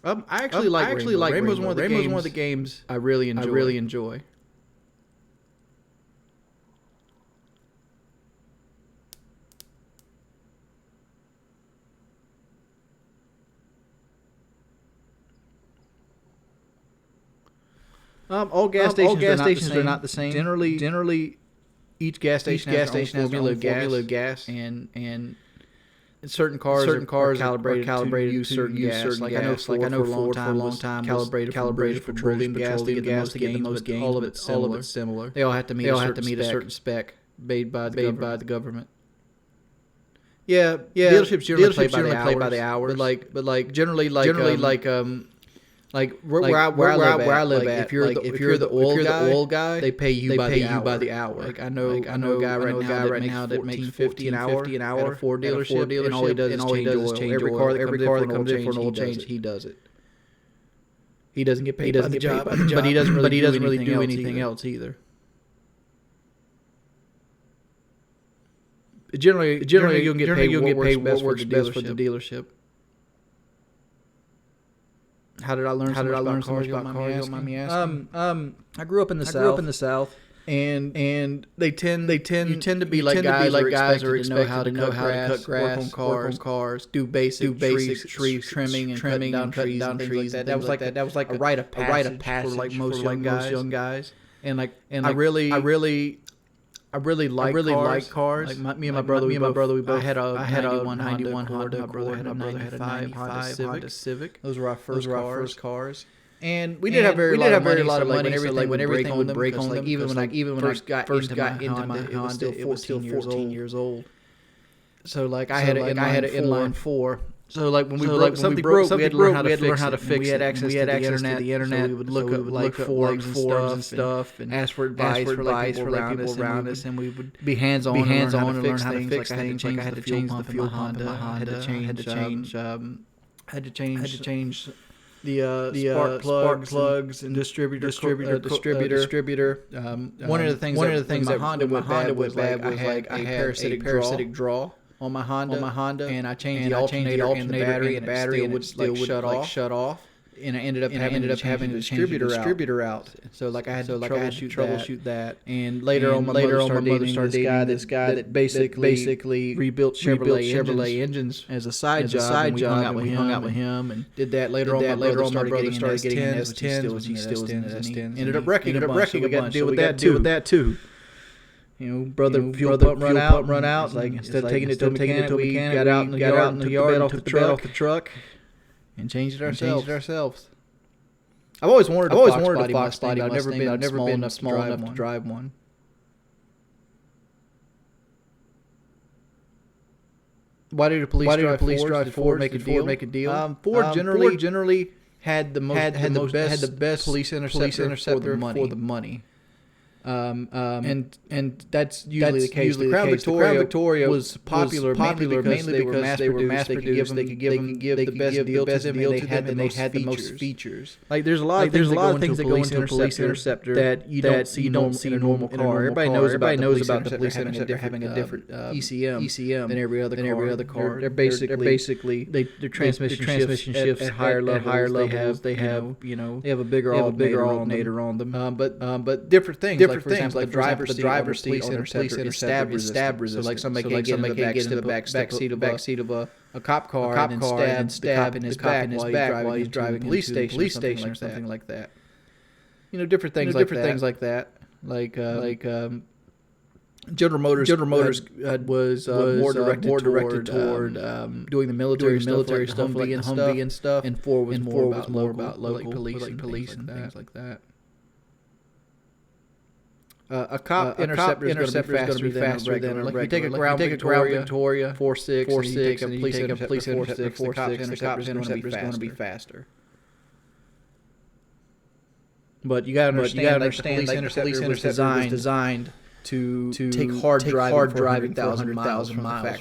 I actually like Rainbow's one of the games I really enjoy. All gas stations are not the same. Generally, each gas station has formula of gas, and certain cars are calibrated to use certain gas. Like I know Ford for a long time calibrated for petroleum gas to get the most gains. All of it's similar. They all have to meet a certain spec made by the government. Yeah. Dealerships generally play by the hours. But generally where I live at, if you're the oil guy, they pay you by the hour. Like I know a guy right now that makes $14.50 an hour at a Ford dealership, and all he does is change oil. Every car that comes in for an oil change, he does it. He doesn't get paid by the job, but he doesn't really do anything else either. Generally you'll get paid what works best for the dealership. How did I learn so much about cars? You don't mind me asking? I grew up in the South. And you tend to be like guys who are expected to know how to cut grass, work on cars, do basic tree trimming and cutting down trees and things like that. That was like a rite of passage for like most young guys. And I really really like cars. Like me and my brother, we both. I had a 91 Honda Accord. My brother had a 95 Honda Civic. Those were our first cars. And we did have a lot of money. So when everything would break on them, even when I first got into my Honda, it was still 14 years old. So like I had an inline 4. So like when something broke, we had to learn how to fix it. We had access to the internet. So we would look up like forums and stuff, and ask for advice for people around us, and we would be hands on and learn how to fix things. Like I had to change the fuel pump in my Honda. Had to change the spark plugs and distributor. One of the things that Honda went bad was like I had a parasitic draw on my Honda, and I changed the alternator and the battery, and it still would shut off. And I ended up having to change the distributor out. So like I had to troubleshoot that. And later on, my mother started dating this guy that basically rebuilt Chevrolet engines as a side job. We hung out with him and did that. Later on, my brother started getting an S10, which he still is in S10. Ended up wrecking a bunch. We got to deal with that too. You know, fuel pump run out. Like instead of taking it to a mechanic, we got out in the yard and took the bed off the truck. And changed it ourselves. I've always wanted a Fox body. I've never been small enough to drive one. Why did the police drive Ford? Make a deal. Ford generally had the best police interceptor for the money. And that's usually the case. The Crown Victoria was popular mainly because they were mass produced. They could give the best deal to them, and they had the most features. Like there's a lot of things that go into a police interceptor that you don't see in a normal car. Everybody knows about the police interceptor having a different ECM than every other car. They're basically their transmission shifts at higher levels. They have a bigger alternator on them. But different things. For example, the driver's seat on the police interceptor is stab resistant. So like somebody can't get in the back seat of a cop car and then stab in his back while he's driving to the police station or something like that. You know, different things like that. Like General Motors was more directed toward doing the military stuff like Humvee and stuff, and Ford was more about local police and things like that. A cop interceptor is going to be faster than a regular. Like you take a Crown Victoria 4.6 and you take a police interceptor 4.6, the cop's interceptor is going to be faster. But you got to understand the police interceptor was designed to take hard driving 100,000 miles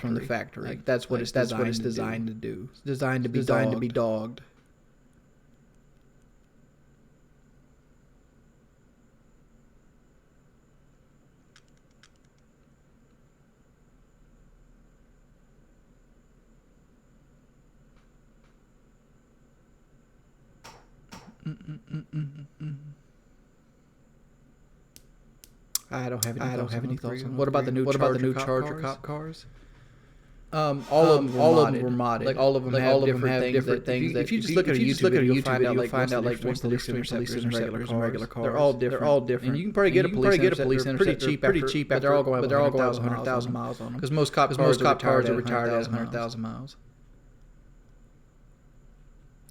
from the factory. Like that's what it's designed to do. It's designed to be dogged. I don't have any thoughts on what about the new Charger cop cars? All of them were modded. Like all of them have different things. If you just look at a YouTube video, you'll find out like what's the difference between regular cars. They're all different. And you can probably get a police interceptor pretty cheap. But they're all going 100,000 miles on them. Because most cop cars are retired at 100,000 miles.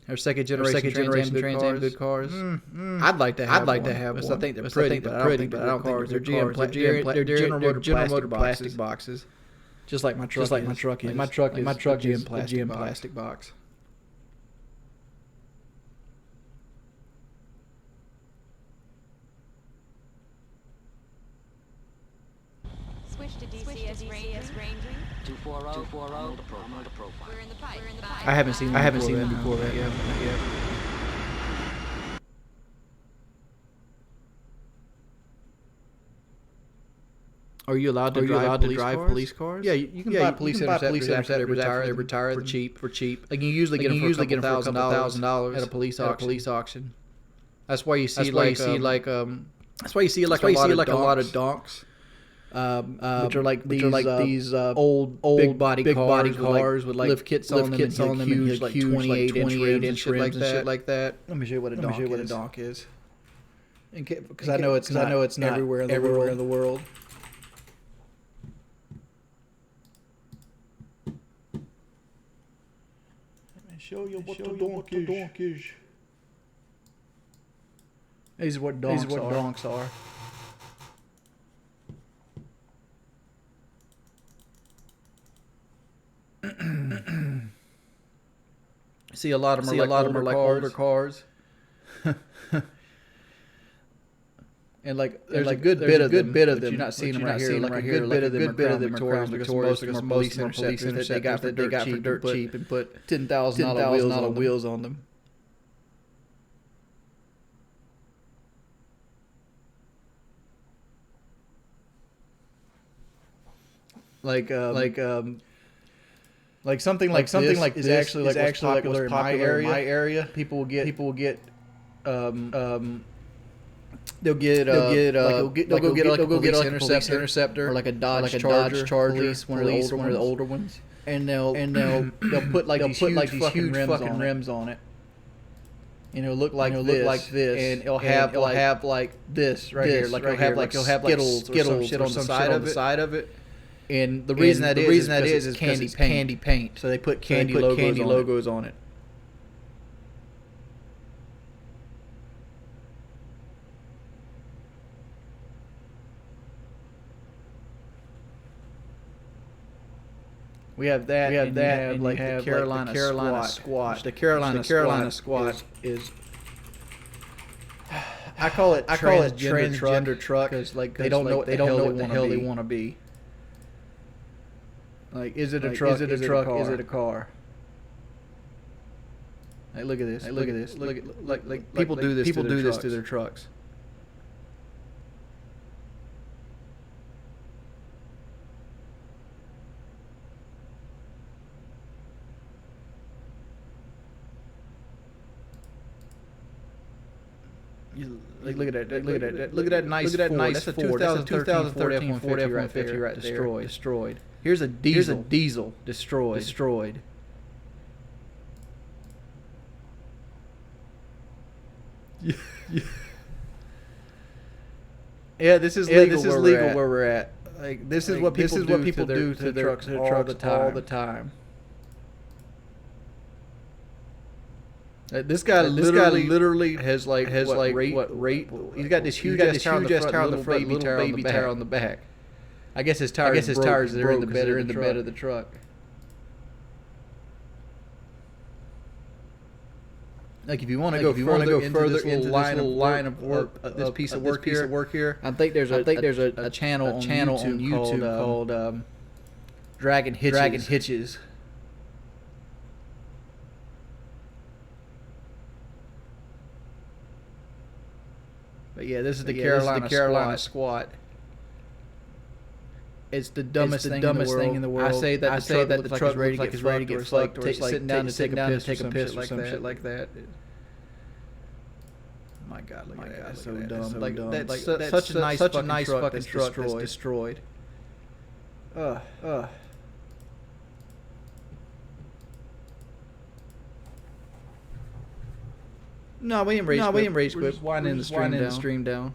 Or second generation Trans Am good cars. I'd like to have one. I think they're pretty, but I don't think they're cars. They're General Motor plastic boxes. Just like my truck is. My truck is GM plastic box. Switch to DCS Ranger. 240. I'm on the profile. We're in the pipe. I haven't seen them before that yet. Are you allowed to drive police cars? Yeah, you can buy police interceptors after they retire for cheap. Like you usually get them for $1,000 at a police auction. That's why you see a lot of donks. Which are like these old big body cars with like lift kits on them and huge like 28-inch rims and shit like that. Let me show you what a donk is. Because I know it's not everywhere in the world. Show you what the donk is. These are what donks are. See, a lot of them are like older cars. And like there's a good bit of them you're not seeing them right here. Like a good bit of them are Crown Victorias because most of them are police interceptors that they got for dirt cheap and put $10,000 wheels on them. Like something like this is actually what's popular in my area. People will get they'll go get a police interceptor or like a Dodge Charger, police, one of the older ones, and they'll put these huge fucking rims on it. And it'll look like this, and it'll have like this right here, like it'll have Skittles or some shit on the side of it. And the reason that is candy paint. So they put candy logos on it. We have that. And like the Carolina Squat. The Carolina Squat is. I call it transgender truck because like they don't know what the hell they want to be. Like, is it a truck? Is it a truck? Is it a car? Hey, look at this! Look at this! Look at like people do this. People do this to their trucks. Like, look at that! Look at that! Look at that nice Ford! That's a 2013 Ford F-150 right there. Destroyed. Here's a diesel. Destroyed. Yeah, this is legal where we're at. Like this is what people do to their trucks all the time. This guy literally has what rate? He's got this huge ass tire on the front, little baby tire on the back. I guess his tires are in the bed of the truck. Like if you want to go further into this line of work, this piece of work here, I think there's a channel on YouTube called Dragon Hitches. But yeah, this is the Carolina Squat. It's the dumbest thing in the world. I say that the truck is ready to get fucked, or sitting down to take a piss or some shit like that. My God, look at that! That's so dumb. Like that's such a nice fucking truck that's destroyed. No, we ain't rage quit. We're just winding the stream down.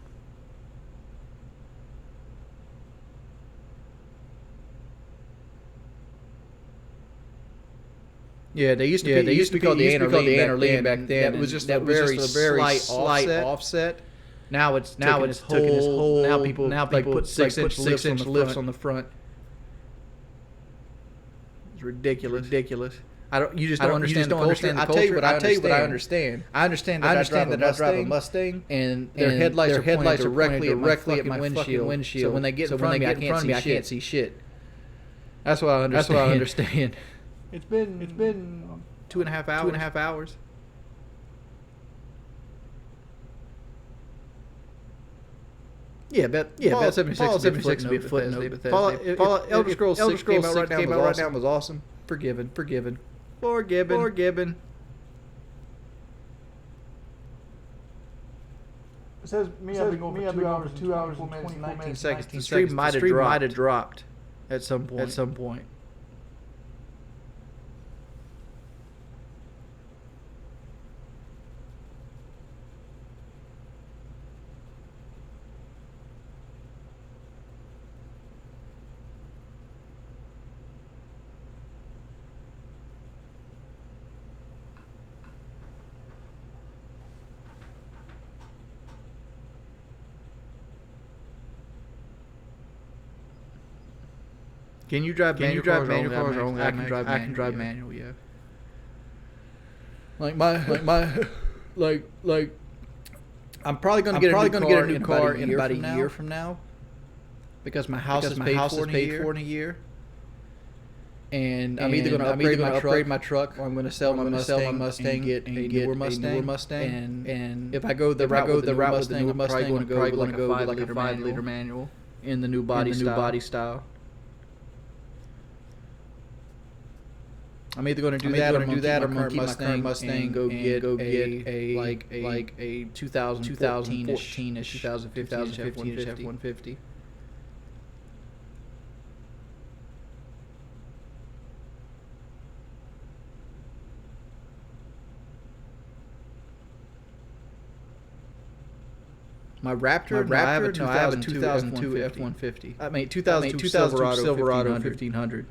Yeah, they used to be called the Anarline back then. It was just a very slight offset. Now it's taking its whole. Now people put 6-inch lifts on the front. It's ridiculous. You just don't understand the culture. I'll tell you what I understand. I understand that I drive a Mustang, and their headlights are directly at my windshield. So when they get in front of me, I can't see shit. That's what I understand. It's been 2.5 hours. Yeah, Fallout 76 would be a footnote. Fallout Elder Scrolls 6 came out right now was awesome. Forgiven. It says I've been going for 2 hours and 19 seconds. The stream might have dropped at some point. Can you drive manual cars or only I can drive I can drive manual, manual, yeah. Like I'm probably going to get a new car in about a year from now. Because my house is paid for in a year. And I'm either going to upgrade my truck or I'm going to sell my Mustang and get a newer Mustang. And if I go the route with the Mustang, I'm probably going to go with like a 5-liter manual in the new body style. I'm either going to do that or I'm going to keep my current Mustang and go get a 2014-ish, 2015 F-150. My Raptor? No, I have a 2002 F-150. I mean, 2002 Silverado 1500.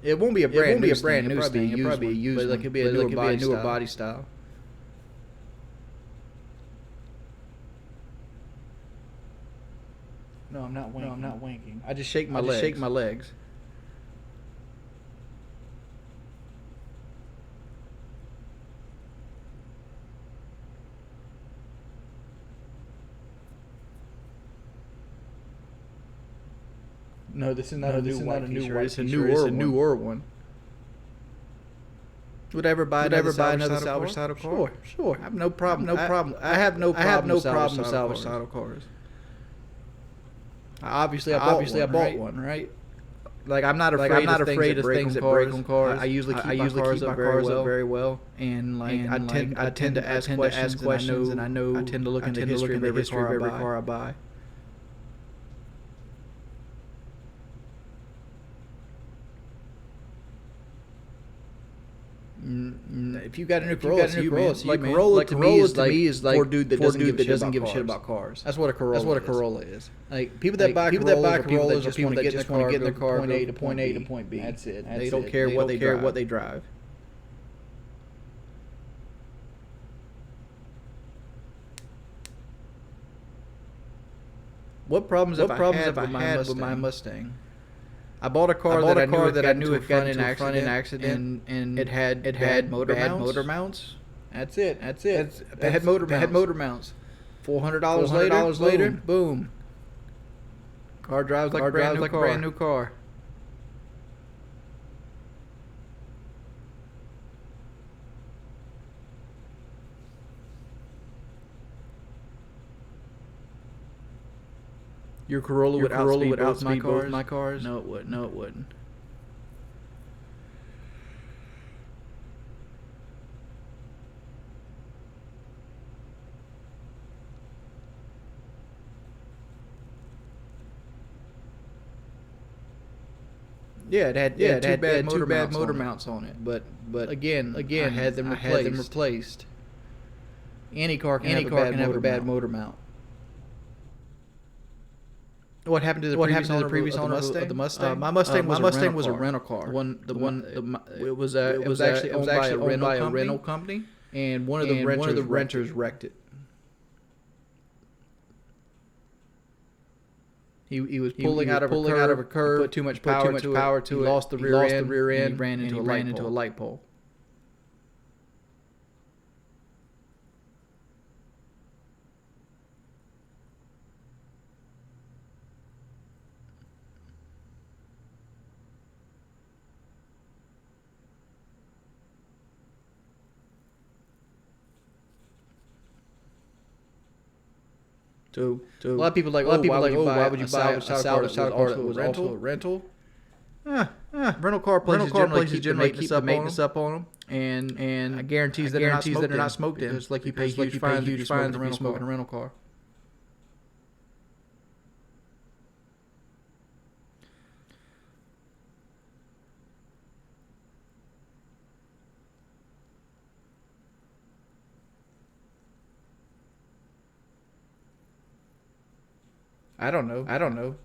It won't be a brand new Mustang. It'll probably be a used one. Like it'll be a newer body style. No, I'm not wanking. I just shake my legs. No, this is not a new white t-shirt. It's a newer one. Would ever buy another salvage title car? Sure. I have no problem. I have no problem with salvage title cars. Obviously, I bought one, right? Like I'm not afraid of things that break on cars. I usually keep my cars up very well, and I tend to ask questions, and I know I tend to look into the history of every car I buy. If you got a new Corolla, Corolla to me is like for a dude that doesn't give a shit about cars. That's what a Corolla is. Like people that buy Corollas are people that just want to get in their car, point A to point B. That's it. They don't care what they drive. What problems have I had with my Mustang? I bought a car that I knew had gotten into a front-end accident, and it had motor mounts. That's it. It had motor mounts. $400 later, boom. Car drives like a brand new car. Your Corolla would outspeed both my cars? No, it wouldn't. Yeah, it had two bad motor mounts on it. But again, I had them replaced. Any car can have a bad motor mount. What happened to the previous owner of the Mustang? My Mustang was a rental car. It was actually owned by a rental company, and one of the renters wrecked it. He was pulling out of a curve, put too much power to it. Lost the rear end, and he ran into a light pole. A lot of people why would you buy a salvage car that was also a rental? Rental car places generally keep the maintenance up on them, and I guarantees that they're not smoked in. It's like you pay huge fines if you smoke in a rental car. I don't know.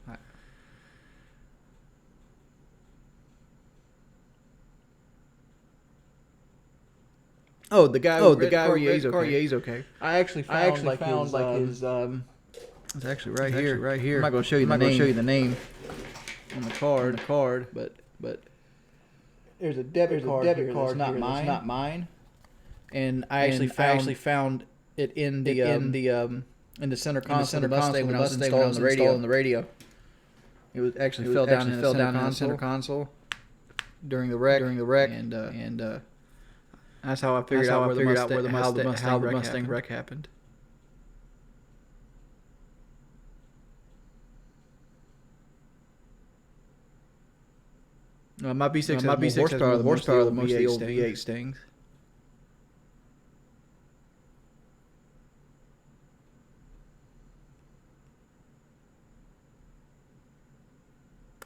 Oh, the guy who Carrier's okay. I actually found his It's actually right here. Right here. I'm not going to show you the name. Show you the name on the card. But there's a debit card here that's not mine. That's not mine. And I actually found it in the center console of the Mustang when I was installing the radio. It was actually fell down in the center console during the wreck. And that's how I figured out where the Mustang wreck happened. My V6 has more horsepower than most of the old V8 Stings.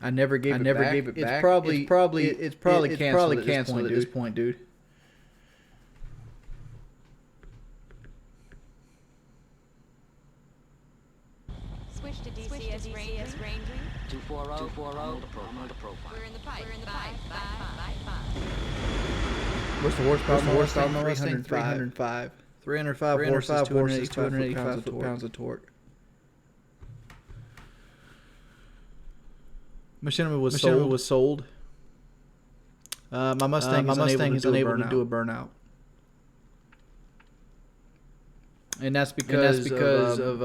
I never gave it back. It's probably canceled at this point, dude. Switch to DCS Ranger. 240. I'm on the profile. We're in the pipe. What's the horsepower? 305. 305 horses, 285 pounds of torque. Machinima was sold. My Mustang is unable to do a burnout. And that's because of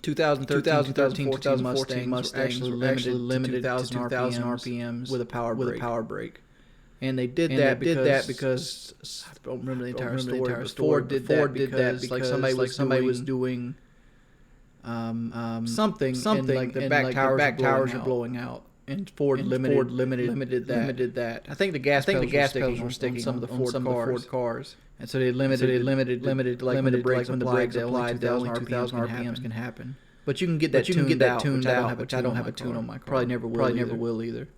2013, 2014 Mustangs were actually limited to 2,000 RPMs with a power brake. And they did that because I don't remember the entire story. Ford did that because like somebody was doing something and like the back towers are blowing out. And Ford limited that. I think the gas pedals were sticking on some of the Ford cars. And so they limited like when the brakes applied, only 2,000 RPMs can happen. But you can get that tuned out, which I don't have a tune on my car. Probably never will either.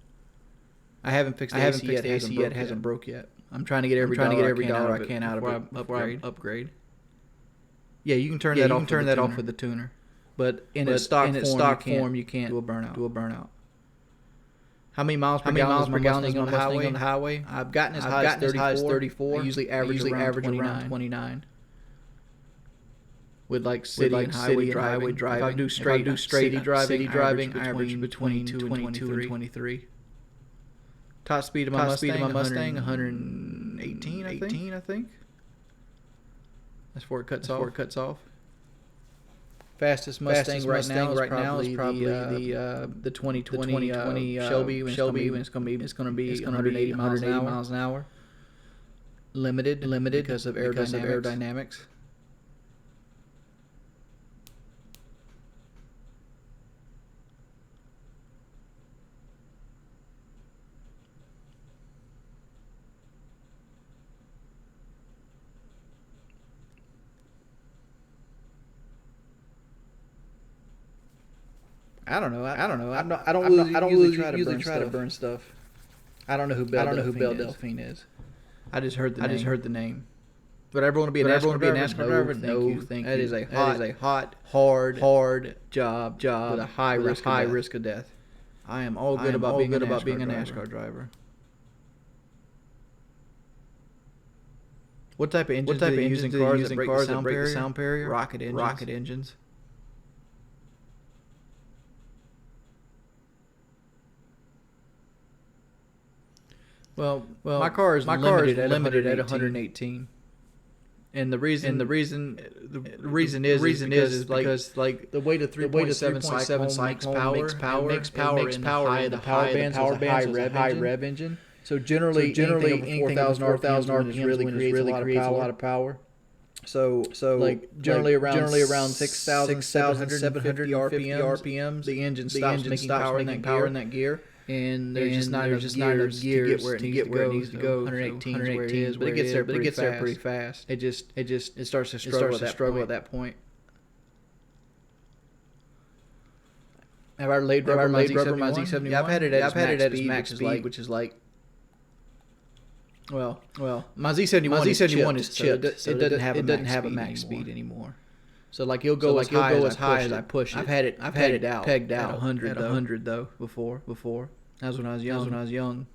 I haven't fixed the AC yet. It hasn't broke yet. I'm trying to get every dollar I can out of it before I upgrade. Yeah, you can turn that off with the tuner. But in its stock form, you can't do a burnout. How many miles per gallon is on the highway? I've gotten as high as 34. I usually average around 29. With like city and highway driving. If I do straight city driving, I average between 22 and 23. Top speed of my Mustang, 118, I think. That's before it cuts off. Fastest Mustang right now is probably the 2020 Shelby. It's gonna be 180 miles an hour. Limited because of aerodynamics. I don't know. I don't usually try to burn stuff. I don't know who Belle Delphine is. I just heard the name. Would I ever want to be a NASCAR driver? No, thank you. That is a hot, hard job with a high risk of death. I am all good about being a NASCAR driver. What type of engines do they use in cars that break the sound barrier? Rocket engines. Well, my car is limited at 118. And the reason is because like the weight of 3.7 cycle makes power in the power bands with a high rev engine. So generally anything over 4,000 RPMs really creates a lot of power. So like generally around 6,750 RPMs, the engine stops making power in that gear. And there's just not enough gears to get where it needs to go. 118 is where it is, but it gets there pretty fast. It starts to struggle at that point. Have I laid rubber my Z71? Yeah, I've had it at its max speed, which is like, well, my Z71 is chipped, so it doesn't have a max speed anymore. So like it'll go as high as I push it. I've had it pegged out at 100 though before. That was when I was young.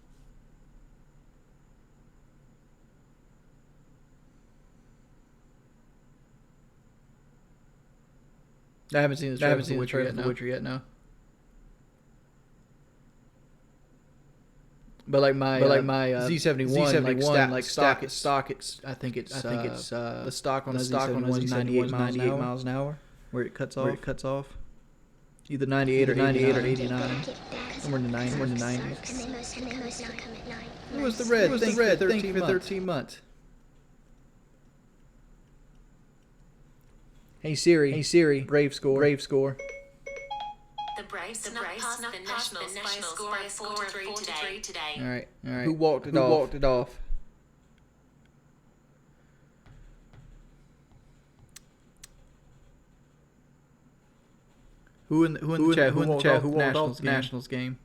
I haven't seen the trailer for The Witcher yet. No. But like my Z71 like stock it's I think it's the stock on the Z71 is 98 miles an hour where it cuts off. Either 98 or 89. Somewhere in the 90s. It was the red. Thank you for 13 months. Hey Siri, Brave score. The Braves passed the Nationals by a score of 4-3 today. All right. Who walked it off? Who in the chat? Who walked off the Nationals game?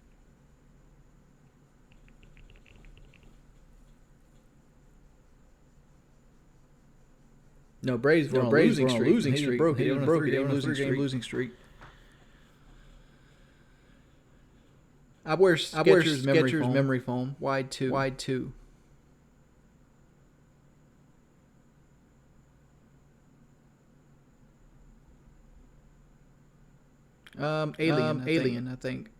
No, Braves were on a losing streak. He broke it. On a three-game losing streak. I wear Skechers memory foam. Wide two. Alien, I think.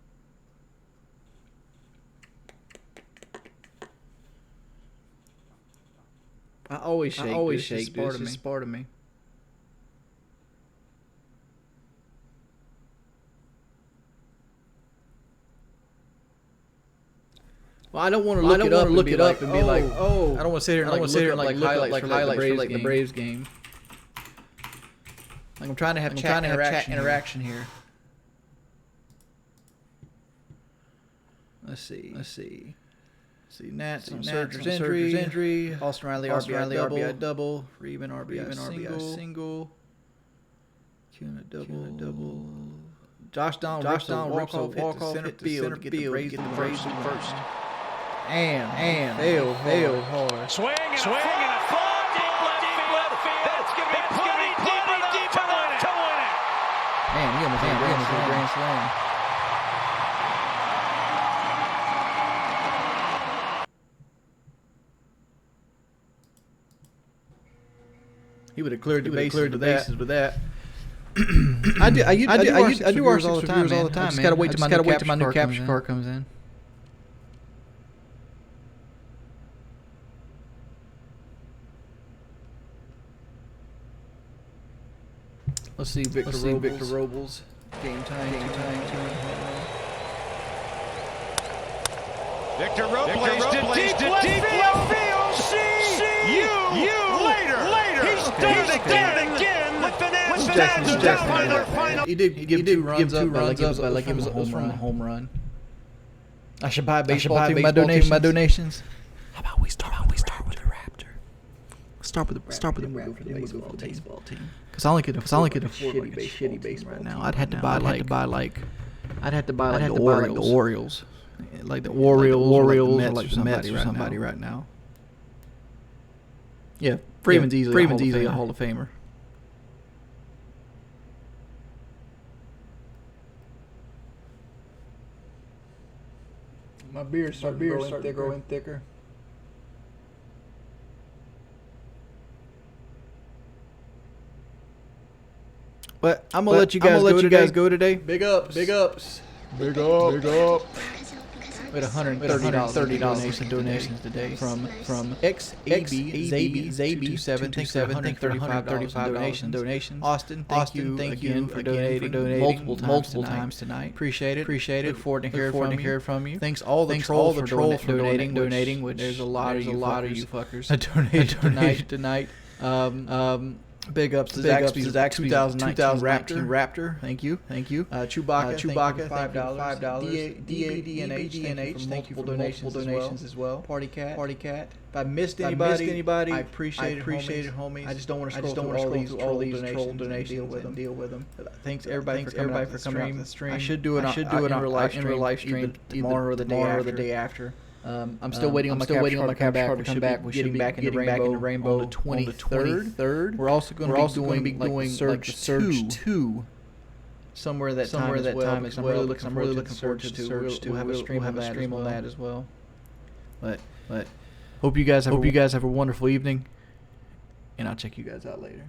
I always shake. This is part of me. Well, I don't want to look it up and be like, oh. I don't want to sit here and like highlights for the Braves game. Like I'm trying to have chat interaction here. Let's see. Nats on Surger's injury. Austin Riley RBI double. Reben RBI single. Cuna double. Josh Don rips off center field to get the Braves first. And fail hard. Swing and a far deep left field. That's going to be plenty deep enough to win it. Man, he almost had a grand slam. He would have cleared the bases with that. I do ours all the time, man. I just gotta wait till my new capture card comes in. Let's see Victor Robles. Game time. Victor Robles to deep left field. See you later. He's done it again with the Nats down by their final. He did give two runs up, but like it was from a home run. I should buy a baseball team. My donations. How about we start with the Raptor? Start with the baseball team. Because I only could afford like a shitty baseball right now. I'd have to buy like the Orioles. Like the Orioles or like the Mets or somebody right now. Yeah, Freeman's easily a Hall of Famer. My beard's starting to grow thicker. But I'm gonna let you guys go today. Big ups. Big up. We had $130 donations today from Zaby 275 donations. Austin, thank you again for donating multiple times tonight. Appreciate it. Look forward to hearing from you. Thanks all the trolls for donating. Which there's a lot of you fuckers donated tonight. Big ups to Zaxby's 2019 Raptor. Thank you. Chewbacca, $5. DNH, thank you for donations as well. Party Cat. If I missed anybody, I appreciate it, homies. I just don't want to scroll through all these troll donations and deal with them. Thanks everybody for coming out to the stream. I should do it on real live stream tomorrow or the day after. I'm still waiting on my capture card to come back. We should be back in the rainbow on the 23rd. We're also going to be doing Surge 2 somewhere that time as well. I'm really looking forward to Surge 2. We'll have a stream on that as well. But hope you guys have a wonderful evening, and I'll check you guys out later.